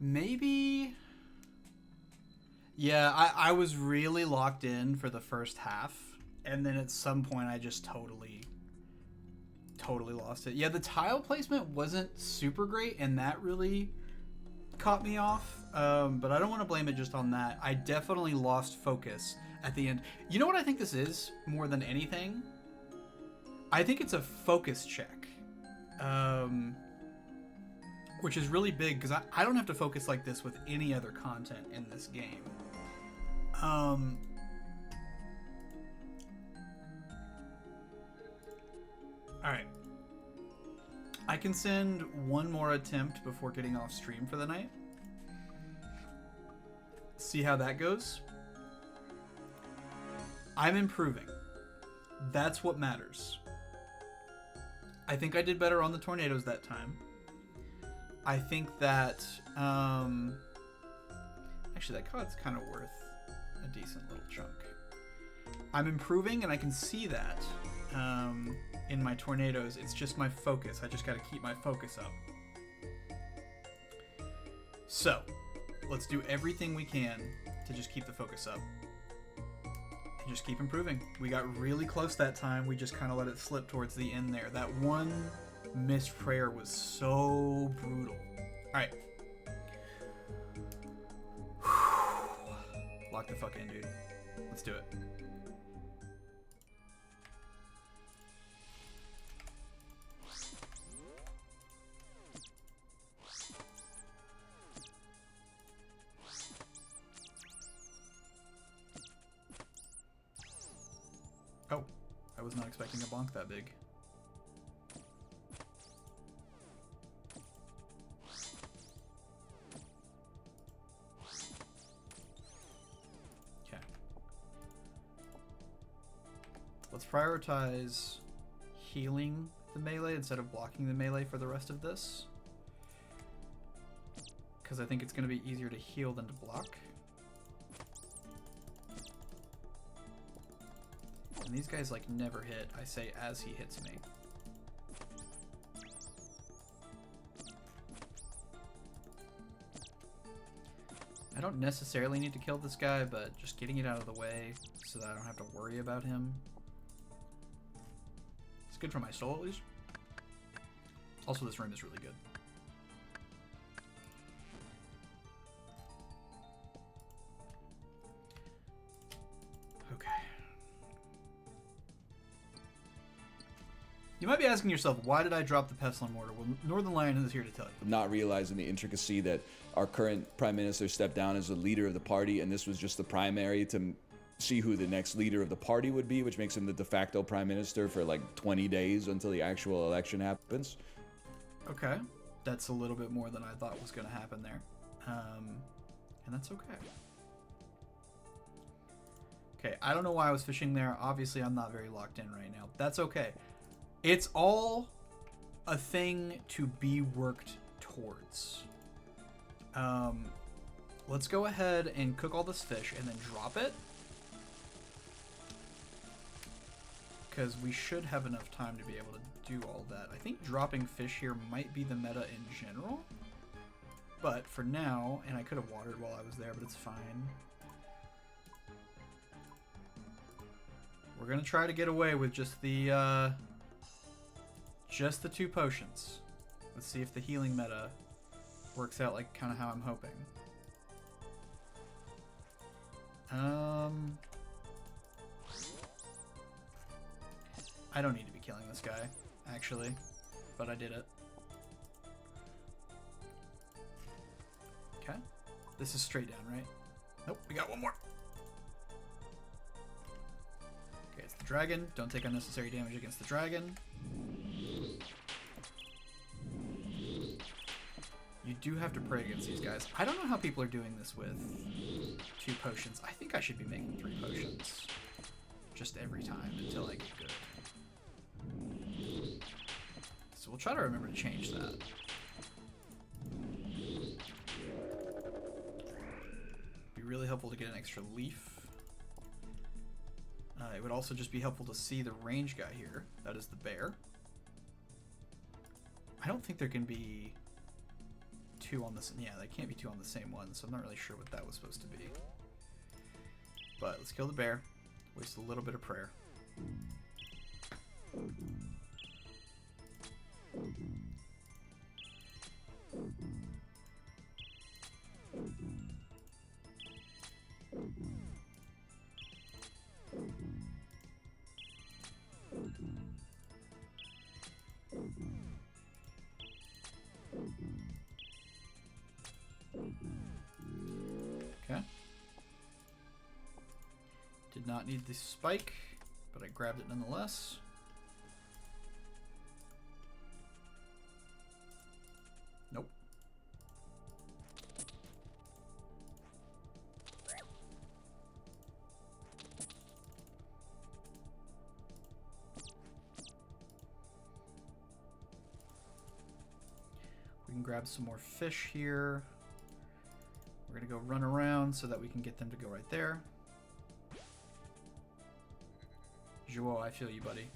Maybe... Yeah, I was really locked in for the first half, and then at some point I just totally lost it. Yeah, the tile placement wasn't super great, and that really caught me off, but I don't want to blame it just on that. I definitely lost focus at the end. You know what I think this is, more than anything? I think it's a focus check. Which is really big, because I don't have to focus like this with any other content in this game. Alright. I can send one more attempt before getting off stream for the night. See how that goes. I'm improving. That's what matters. I think I did better on the tornadoes that time. I think that... actually, that cod's kind of worth a decent little chunk. I'm improving, and I can see that in my tornadoes. It's just my focus. I just got to keep my focus up. So, let's do everything we can to just keep the focus up. And just keep improving. We got really close that time. We just kind of let it slip towards the end there. That one missed prayer was so brutal. Alright. Lock the fuck in, dude. Let's do it. Oh, I was not expecting a bonk that big. Let's prioritize healing the melee instead of blocking the melee for the rest of this. Because I think it's going to be easier to heal than to block. And these guys like never hit, I say as he hits me. I don't necessarily need to kill this guy, but just getting it out of the way so that I don't have to worry about him. It's good for my soul, at least. Also, this room is really good. Okay. You might be asking yourself, why did I drop the pestle and mortar? Well, Northern Lion is here to tell you. Not realizing the intricacy that our current prime minister stepped down as the leader of the party, and this was just the primary to see who the next leader of the party would be, which makes him the de facto prime minister for like 20 days until the actual election happens. Okay. That's a little bit more than I thought was going to happen there. And that's okay. Okay, I don't know why I was fishing there. Obviously, I'm not very locked in right now. That's okay. It's all a thing to be worked towards. Let's go ahead and cook all this fish and then drop it. Because we should have enough time to be able to do all that. I think dropping fish here might be the meta in general. But for now, and I could have watered while I was there, but it's fine. We're going to try to get away with just the 2 potions. Let's see if the healing meta works out like kind of how I'm hoping. I don't need to be killing this guy, actually, but I did it. Okay. This is straight down, right? Nope, we got one more. Okay, it's the dragon. Don't take unnecessary damage against the dragon. You do have to pray against these guys. I don't know how people are doing this with 2 potions. I think I should be making 3 potions. Just every time until I get good. So we'll try to remember to change that. really helpful to get an extra leaf. It would also just be helpful to see the range guy here. That is the bear. I don't think there can be two on this. Yeah, there can't be two on the same one, so I'm not really sure what that was supposed to be. But let's kill the bear. Waste a little bit of prayer. Okay. Did not need the spike, but I grabbed it nonetheless. Nope. We can grab some more fish here. We're gonna go run around so that we can get them to go right there. Joao, I feel you, buddy.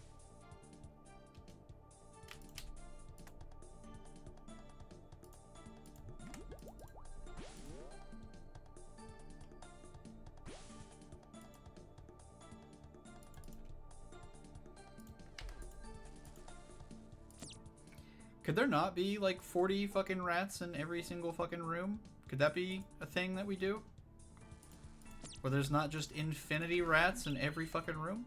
Could there not be like 40 fucking rats in every single fucking room? Could that be a thing that we do? Where there's not just infinity rats in every fucking room?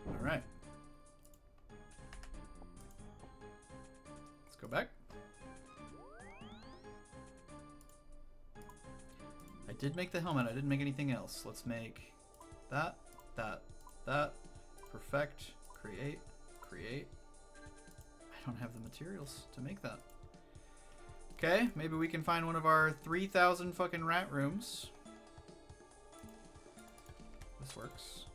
All right. Let's go back. I did make the helmet. I didn't make anything else. Let's make that, that, that. Perfect. Create. Create. I don't have the materials to make that. Okay, maybe we can find one of our 3,000 fucking rat rooms. This works.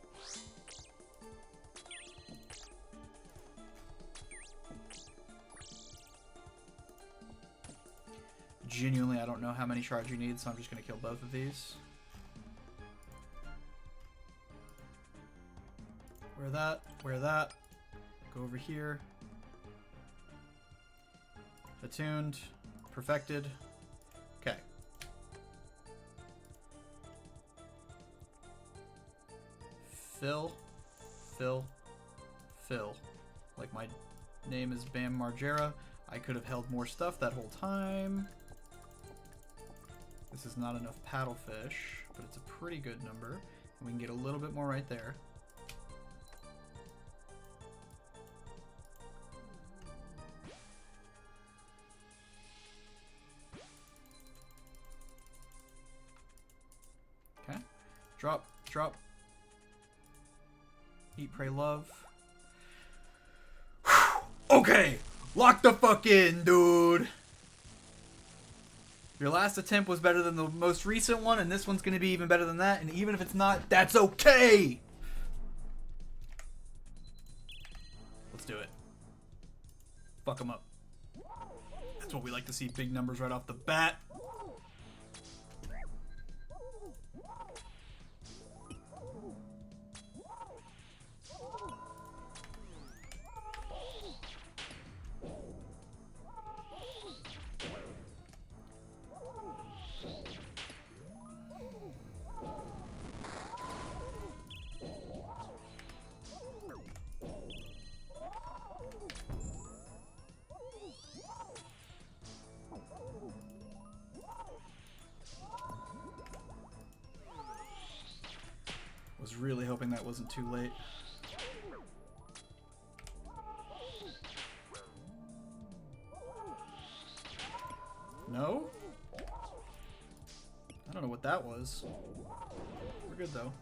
Genuinely, I don't know how many shards you need, so I'm just going to kill both of these. Where that? Where that? Go over here. Attuned. Perfected. Okay. Fill. Fill. Fill. Like my name is Bam Margera. I could have held more stuff that whole time. This is not enough paddlefish, but it's a pretty good number. We can get a little bit more right there. Okay. Drop, drop. Eat, pray, love. Okay! Lock the fuck in, dude! Your last attempt was better than the most recent one, and this one's going to be even better than that, and even if it's not, that's okay! Let's do it. Fuck them up. That's what we like to see, big numbers right off the bat. Was really hoping that wasn't too late. No? I don't know what that was. We're good though.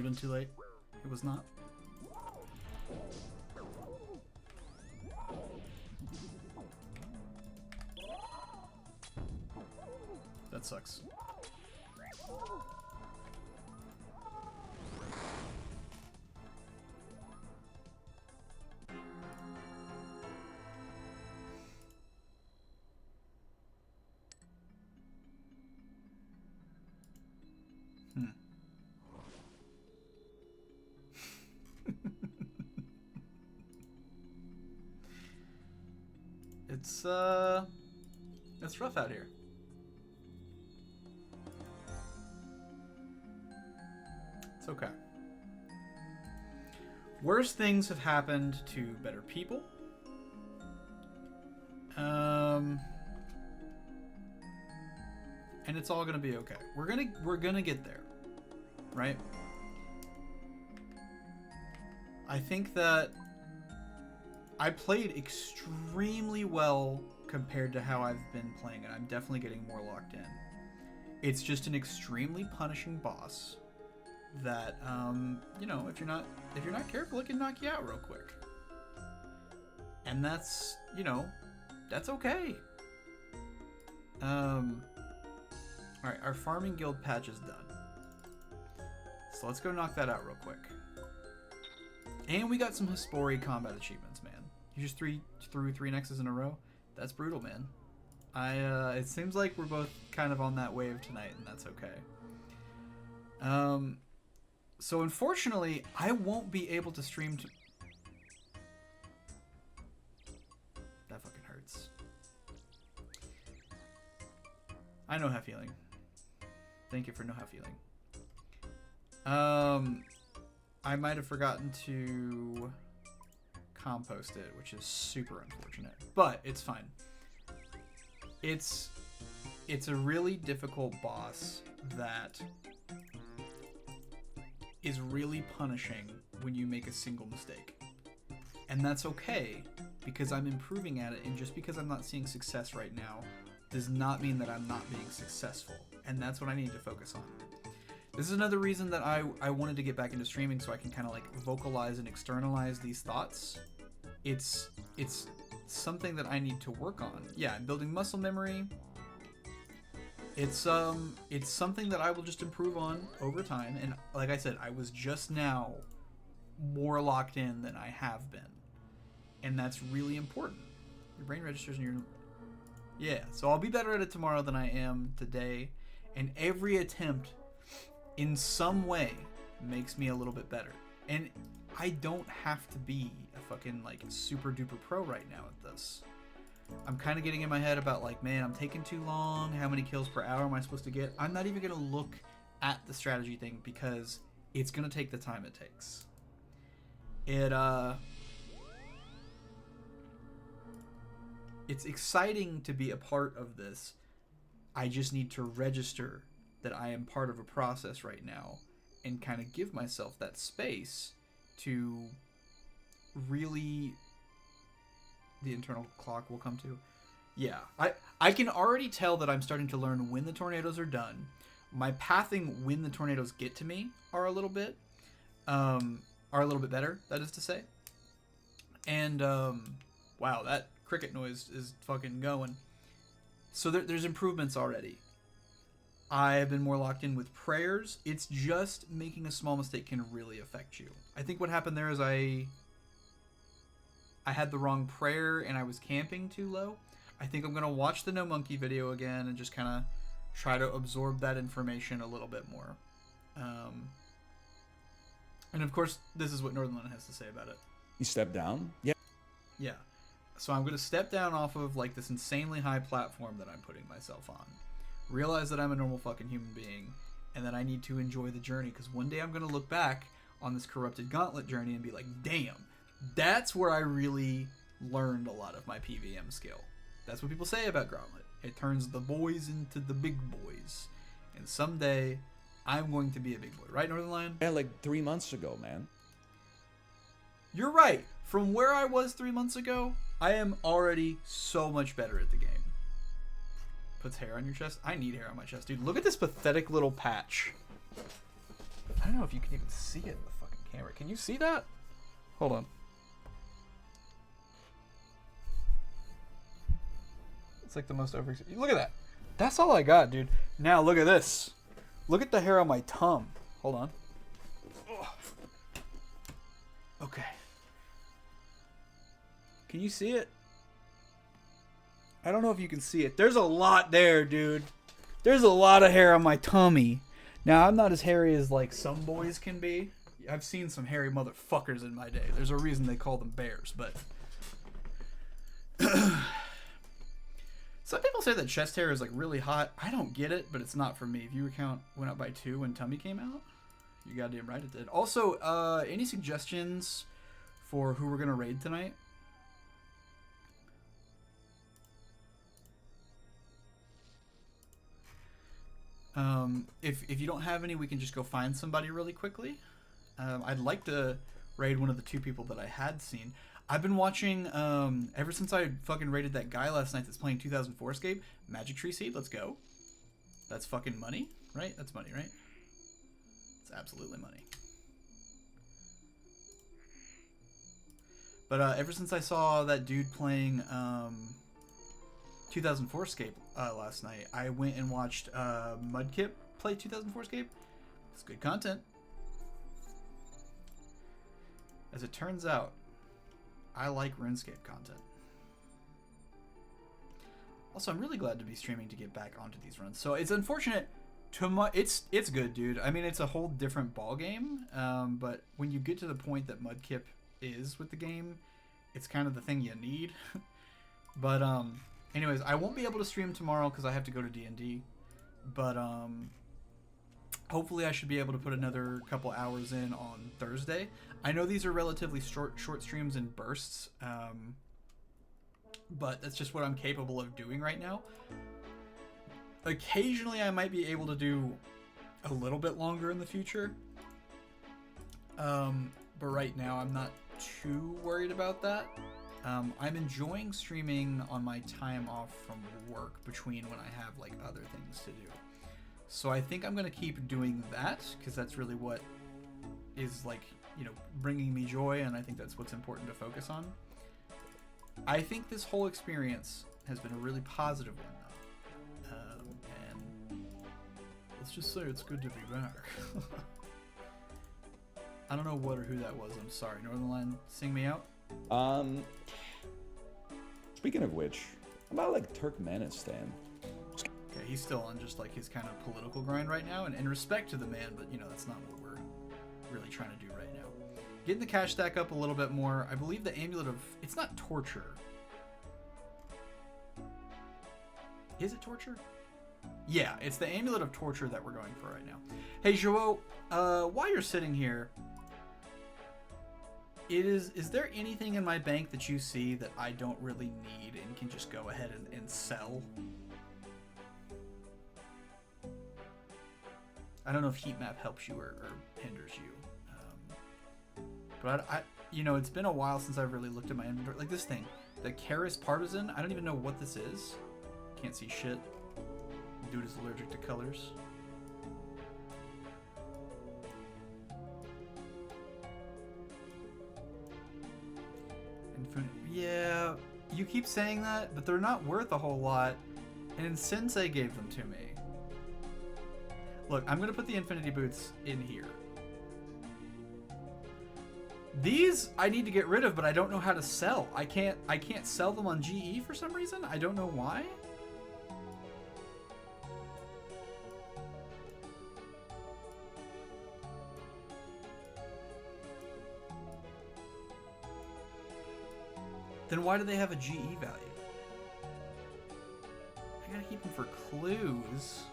have been too late. It was not. That sucks. It's rough out here. It's okay. Worse things have happened to better people. And it's all gonna be okay. We're gonna get there, right? I think that I played extremely well compared to how I've been playing, and I'm definitely getting more locked in. It's just an extremely punishing boss that, you know, if you're not careful, it can knock you out real quick. And that's, you know, that's okay. Alright, our farming guild patch is done. So let's go knock that out real quick. And we got some Hespori combat achievements, man. You just threw 3 nexus in a row? That's brutal, man. It seems like we're both kind of on that wave tonight, and that's okay. So unfortunately, I won't be able to stream to... That fucking hurts. I know how feeling. Thank you for know how feeling. I might have forgotten to compost it, which is super unfortunate, but it's fine. It's a really difficult boss that is really punishing when you make a single mistake. And that's okay, because I'm improving at it, and just because I'm not seeing success right now does not mean that I'm not being successful. And that's what I need to focus on. This is another reason that I wanted to get back into streaming, so I can kind of like vocalize and externalize these thoughts. It's something that I need to work on. Yeah, I'm building muscle memory. It's something that I will just improve on over time. And like I said, I was just now more locked in than I have been. And that's really important. Your brain registers in your... Yeah, so I'll be better at it tomorrow than I am today. And every attempt in some way makes me a little bit better. And I don't have to be a fucking like super duper pro right now at this. I'm kind of getting in my head about like, man, I'm taking too long. How many kills per hour am I supposed to get? I'm not even going to look at the strategy thing because it's going to take the time it takes. It's exciting to be a part of this. I just need to register that I am part of a process right now and kind of give myself that space to really... The internal clock will come to. Yeah, I can already tell that I'm starting to learn when the tornadoes are done. My pathing when the tornadoes get to me are a little bit better, that is to say. And wow, that cricket noise is fucking going. So there's improvements already. I have been more locked in with prayers. It's just making a small mistake can really affect you. I think what happened there is I had the wrong prayer and I was camping too low. I think I'm going to watch the No Monkey video again and just kind of try to absorb that information a little bit more. And of course, this is what Northernland has to say about it. You step down? Yeah. Yeah. So I'm going to step down off of like this insanely high platform that I'm putting myself on. Realize that I'm a normal fucking human being and that I need to enjoy the journey, because one day I'm going to look back on this corrupted Gauntlet journey and be like, damn, that's where I really learned a lot of my PVM skill. That's what people say about Gauntlet. It turns the boys into the big boys. And someday, I'm going to be a big boy. Right, Northern Lion? Yeah, like 3 months ago, man. You're right. From where I was 3 months ago, I am already so much better at the game. Puts hair on your chest? I need hair on my chest, dude. Look at this pathetic little patch. I don't know if you can even see it in the fucking camera. Can you see that? Hold on. It's like the most over. Look at that. That's all I got, dude. Now look at this. Look at the hair on my tongue. Hold on. Ugh. Okay. Can you see it? I don't know if you can see it. There's a lot there, dude. There's a lot of hair on my tummy. Now, I'm not as hairy as, like, some boys can be. I've seen some hairy motherfuckers in my day. There's a reason they call them bears, but... Some people say that chest hair is, like, really hot. I don't get it, but it's not for me. Viewer count went up by 2 when tummy came out. You goddamn right it did. Also, any suggestions for who we're going to raid tonight? If you don't have any, we can just go find somebody really quickly. I'd like to raid one of the 2 people that I had seen. I've been watching, ever since I fucking raided that guy last night that's playing 2004 Escape, Magic Tree Seed, let's go. That's fucking money, right? That's money, right? It's absolutely money. But ever since I saw that dude playing 2004 Escape last night, I went and watched Mudkip play 2004 Escape. It's good content. As it turns out, I like RuneScape content. Also, I'm really glad to be streaming to get back onto these runs. So it's unfortunate. It's good, dude. I mean, it's a whole different ball game. But when you get to the point that Mudkip is with the game, it's kind of the thing you need. But anyways, I won't be able to stream tomorrow because I have to go to D&D. But hopefully I should be able to put another couple hours in on Thursday. I know these are relatively short streams in bursts, but that's just what I'm capable of doing right now. Occasionally I might be able to do a little bit longer in the future, but right now I'm not too worried about that. I'm enjoying streaming on my time off from work between when I have like other things to do. So I think I'm going to keep doing that because that's really what is like, you know, bringing me joy, and I think that's what's important to focus on. I think this whole experience has been a really positive one, though. And let's just say it's good to be back. I don't know what or who that was. I'm sorry. Northern Line, sing me out. Speaking of which, about like Turkmenistan. Okay, he's still on just like his kind of political grind right now, and in respect to the man, but you know, that's not what we're really trying to do right now. Getting the cash stack up a little bit more. I believe the amulet of... It's not torture. Is it torture? Yeah, it's the amulet of torture that we're going for right now. Hey, Joe, while you're sitting here, is there anything in my bank that you see that I don't really need and can just go ahead and sell? I don't know if heat map helps you or hinders you. But I, you know, it's been a while since I've really looked at my inventory. Like this thing, the Karis Partisan. I don't even know what this is. Can't see shit. Dude is allergic to colors. Infinite. Yeah, you keep saying that, but they're not worth a whole lot. And Sensei gave them to me. Look, I'm gonna put the Infinity Boots in here. These I need to get rid of, but I don't know how to sell. I can't sell them on GE for some reason. I don't know why. Then why do they have a GE value? I gotta keep them for clues.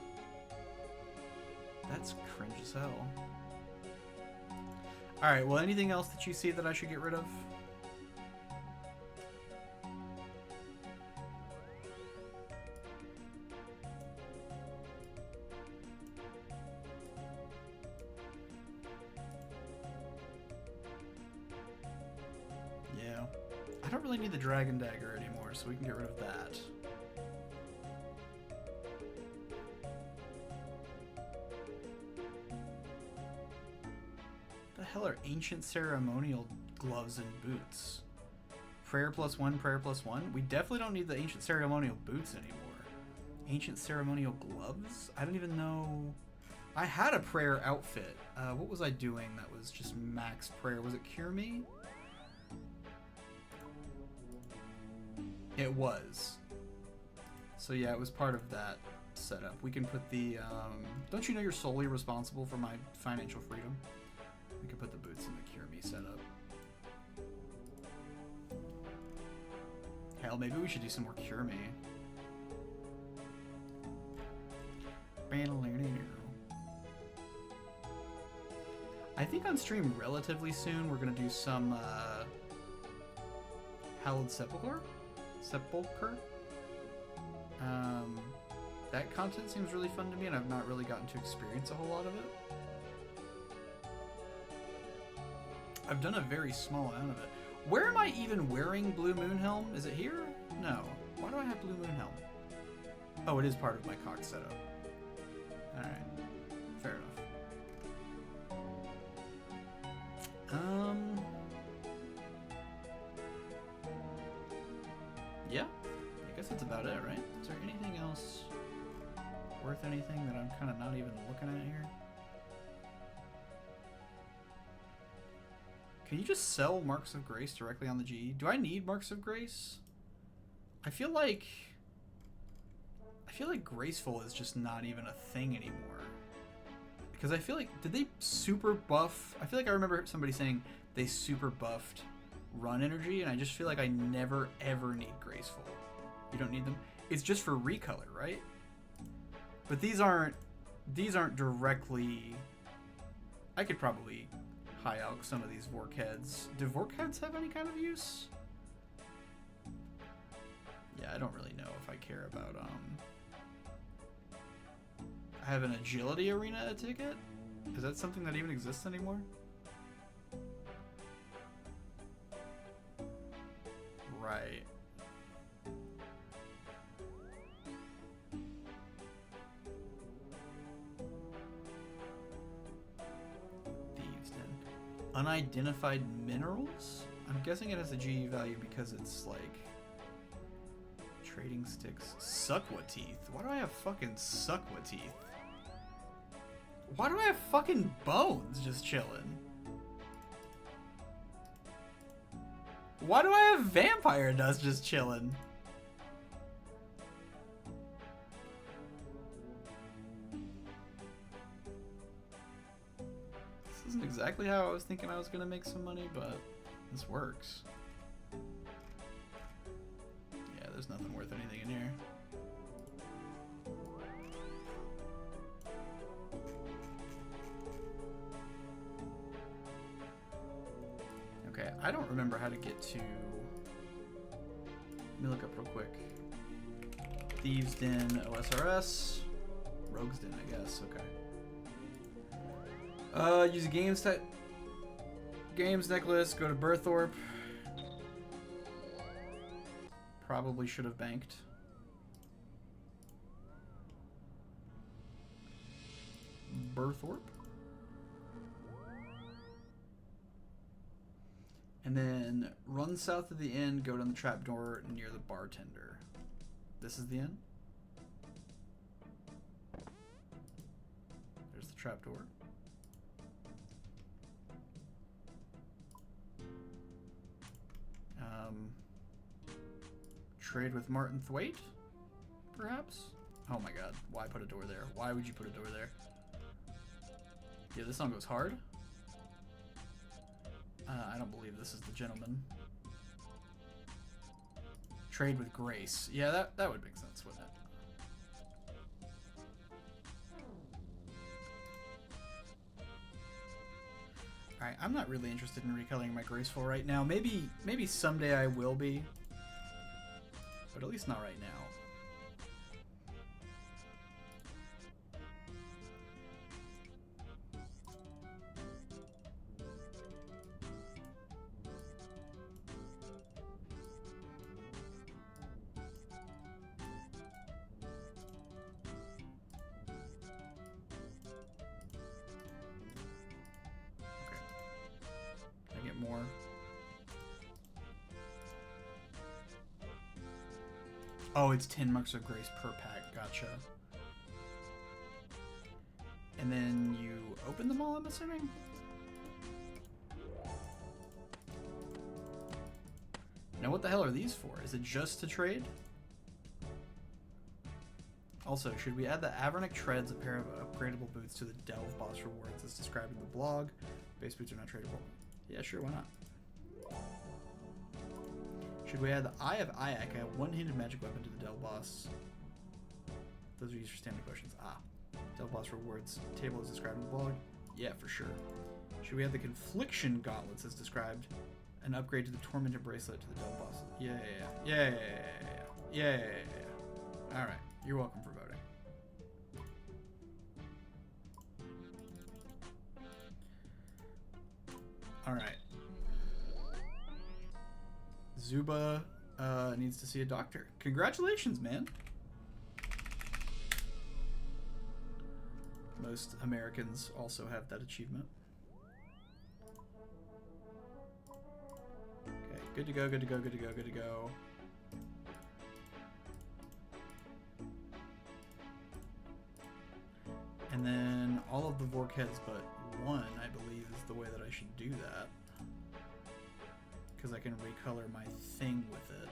That's cringe as hell. Alright, well, anything else that you see that I should get rid of? Yeah. I don't really need the Dragon Dagger anymore, so we can get rid of that. hell are ancient ceremonial gloves and boots? Prayer +1, prayer +1. We definitely don't need the ancient ceremonial boots anymore. Ancient ceremonial gloves? I don't even know. I had a prayer outfit. What was I doing that was just max prayer? Was it Cure Me? It was. So yeah, it was part of that setup. We can put the, don't you know you're solely responsible for my financial freedom? We can put the boots in the Cure Me setup. Hell, maybe we should do some more Cure Me. I think on stream relatively soon we're gonna do some Hallowed Sepulchre? That content seems really fun to me, and I've not really gotten to experience a whole lot of it. I've done a very small amount of it. Where am I even wearing Blue Moon Helm? Is it here? No. Why do I have Blue Moon Helm? Oh, it is part of my cock setup. Alright. Fair enough. Yeah. I guess that's about it, right? Is there anything else worth anything that I'm kind of not even looking at here? Can you just sell Marks of Grace directly on the GE? Do I need Marks of Grace? I feel like Graceful is just not even a thing anymore. Because I feel like, did they super buff? I feel like I remember somebody saying they super buffed run energy, and I just feel like I never ever need Graceful. You don't need them? It's just for recolor, right? But these aren't directly... I could probably high alch some of these Vork heads. Do Vork heads have any kind of use? Yeah, I don't really know if I care about, I have an agility arena ticket? Is that something that even exists anymore? Right. Thieves Den. Unidentified minerals? I'm guessing it has a GE value because it's like trading sticks. Suckwa teeth. Why do I have fucking Suckwa teeth? Why do I have fucking bones just chilling? Why do I have vampire dust just chilling? This isn't exactly how I was thinking I was gonna make some money, but this works. Yeah, there's nothing worth anything in here. Okay, I don't remember how to get to... Let me look up real quick. Thieves Den, OSRS. Rogues Den, I guess. Okay. Use a games necklace. Go to Burthorpe. Probably should have banked. Burthorpe. And then run south of the inn, go down the trapdoor near the bartender. This is the inn. There's the trapdoor. Trade with Martin Thwaite, perhaps? Oh my god, why put a door there? Why would you put a door there? Yeah, this song goes hard. I don't believe this is the gentleman. Trade with Grace. Yeah, that would make sense, wouldn't it? Alright, I'm not really interested in recoloring my Graceful right now. Maybe someday I will be. But at least not right now. Oh, it's 10 marks of grace per pack. Gotcha. And then you open them all, I'm assuming? Now, what the hell are these for? Is it just to trade? Also, should we add the Avernic Treads, a pair of upgradable boots, to the Delve boss rewards as described in the blog? Base boots are not tradable. Yeah, sure, why not? Should we add the Eye of Ayak, a one-handed magic weapon, to the Delve boss? Those are used for standard potions. Ah. Delve boss rewards table as described in the blog? Yeah, for sure. Should we add the Confliction Gauntlets as described? An upgrade to the Tormented Bracelet to the Delve boss? Yeah. Alright, you're welcome for voting. Alright. Zuba needs to see a doctor. Congratulations, man. Most Americans also have that achievement. Okay, good to go, good to go, good to go, good to go. And then all of the Vork heads but one, I believe, is the way that I should do that. Because I can recolor my thing with it.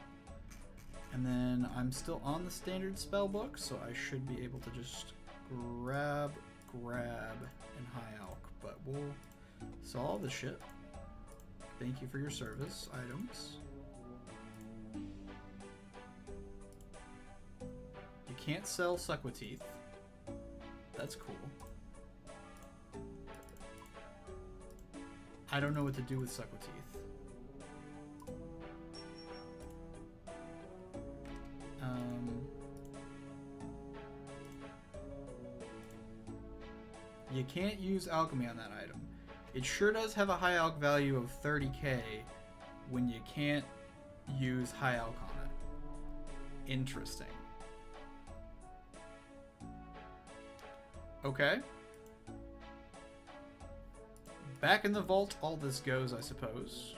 And then I'm still on the standard spell book, so I should be able to just grab, and high alch. But we'll solve the shit. Thank you for your service, items. You can't sell Suckwa Teeth. That's cool. I don't know what to do with Suckwa Teeth. You can't use alchemy on that item. It sure does have a high alch value of 30k when you can't use high alch on it. Interesting. Okay. Back in the vault, all this goes, I suppose.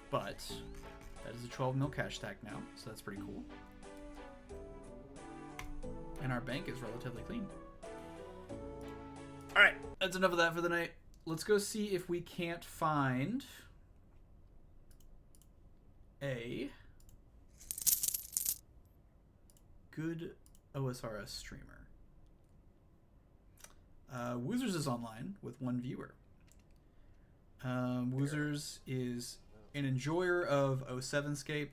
But that is a 12 mil cash stack now, so that's pretty cool. And our bank is relatively clean. Alright, that's enough of that for the night. Let's go see if we can't find a good OSRS streamer. Woozers is online with one viewer. Woozers is an enjoyer of 07scape.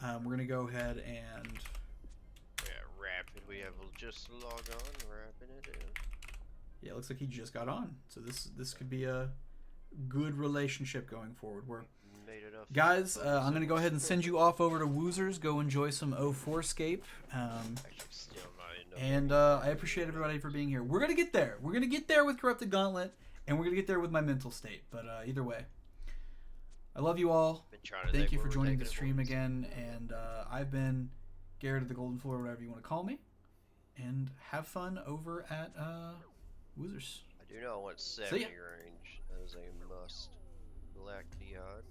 We're going to go ahead and... Yeah, rapid. We have just log on, wrapping it in. Yeah, it looks like he just got on. So this could be a good relationship going forward. We're... Guys, I'm going to go ahead and send you off over to Woozers. Go enjoy some 04scape. And I appreciate everybody for being here. We're going to get there. We're going to get there with Corrupted Gauntlet, and we're going to get there with my mental state. But either way, I love you all. Thank you for joining the stream again. And I've been Garrett of the Golden Floor, whatever you want to call me. And have fun over at Woozers. I do not want 70 range. That is a must. Black the odd.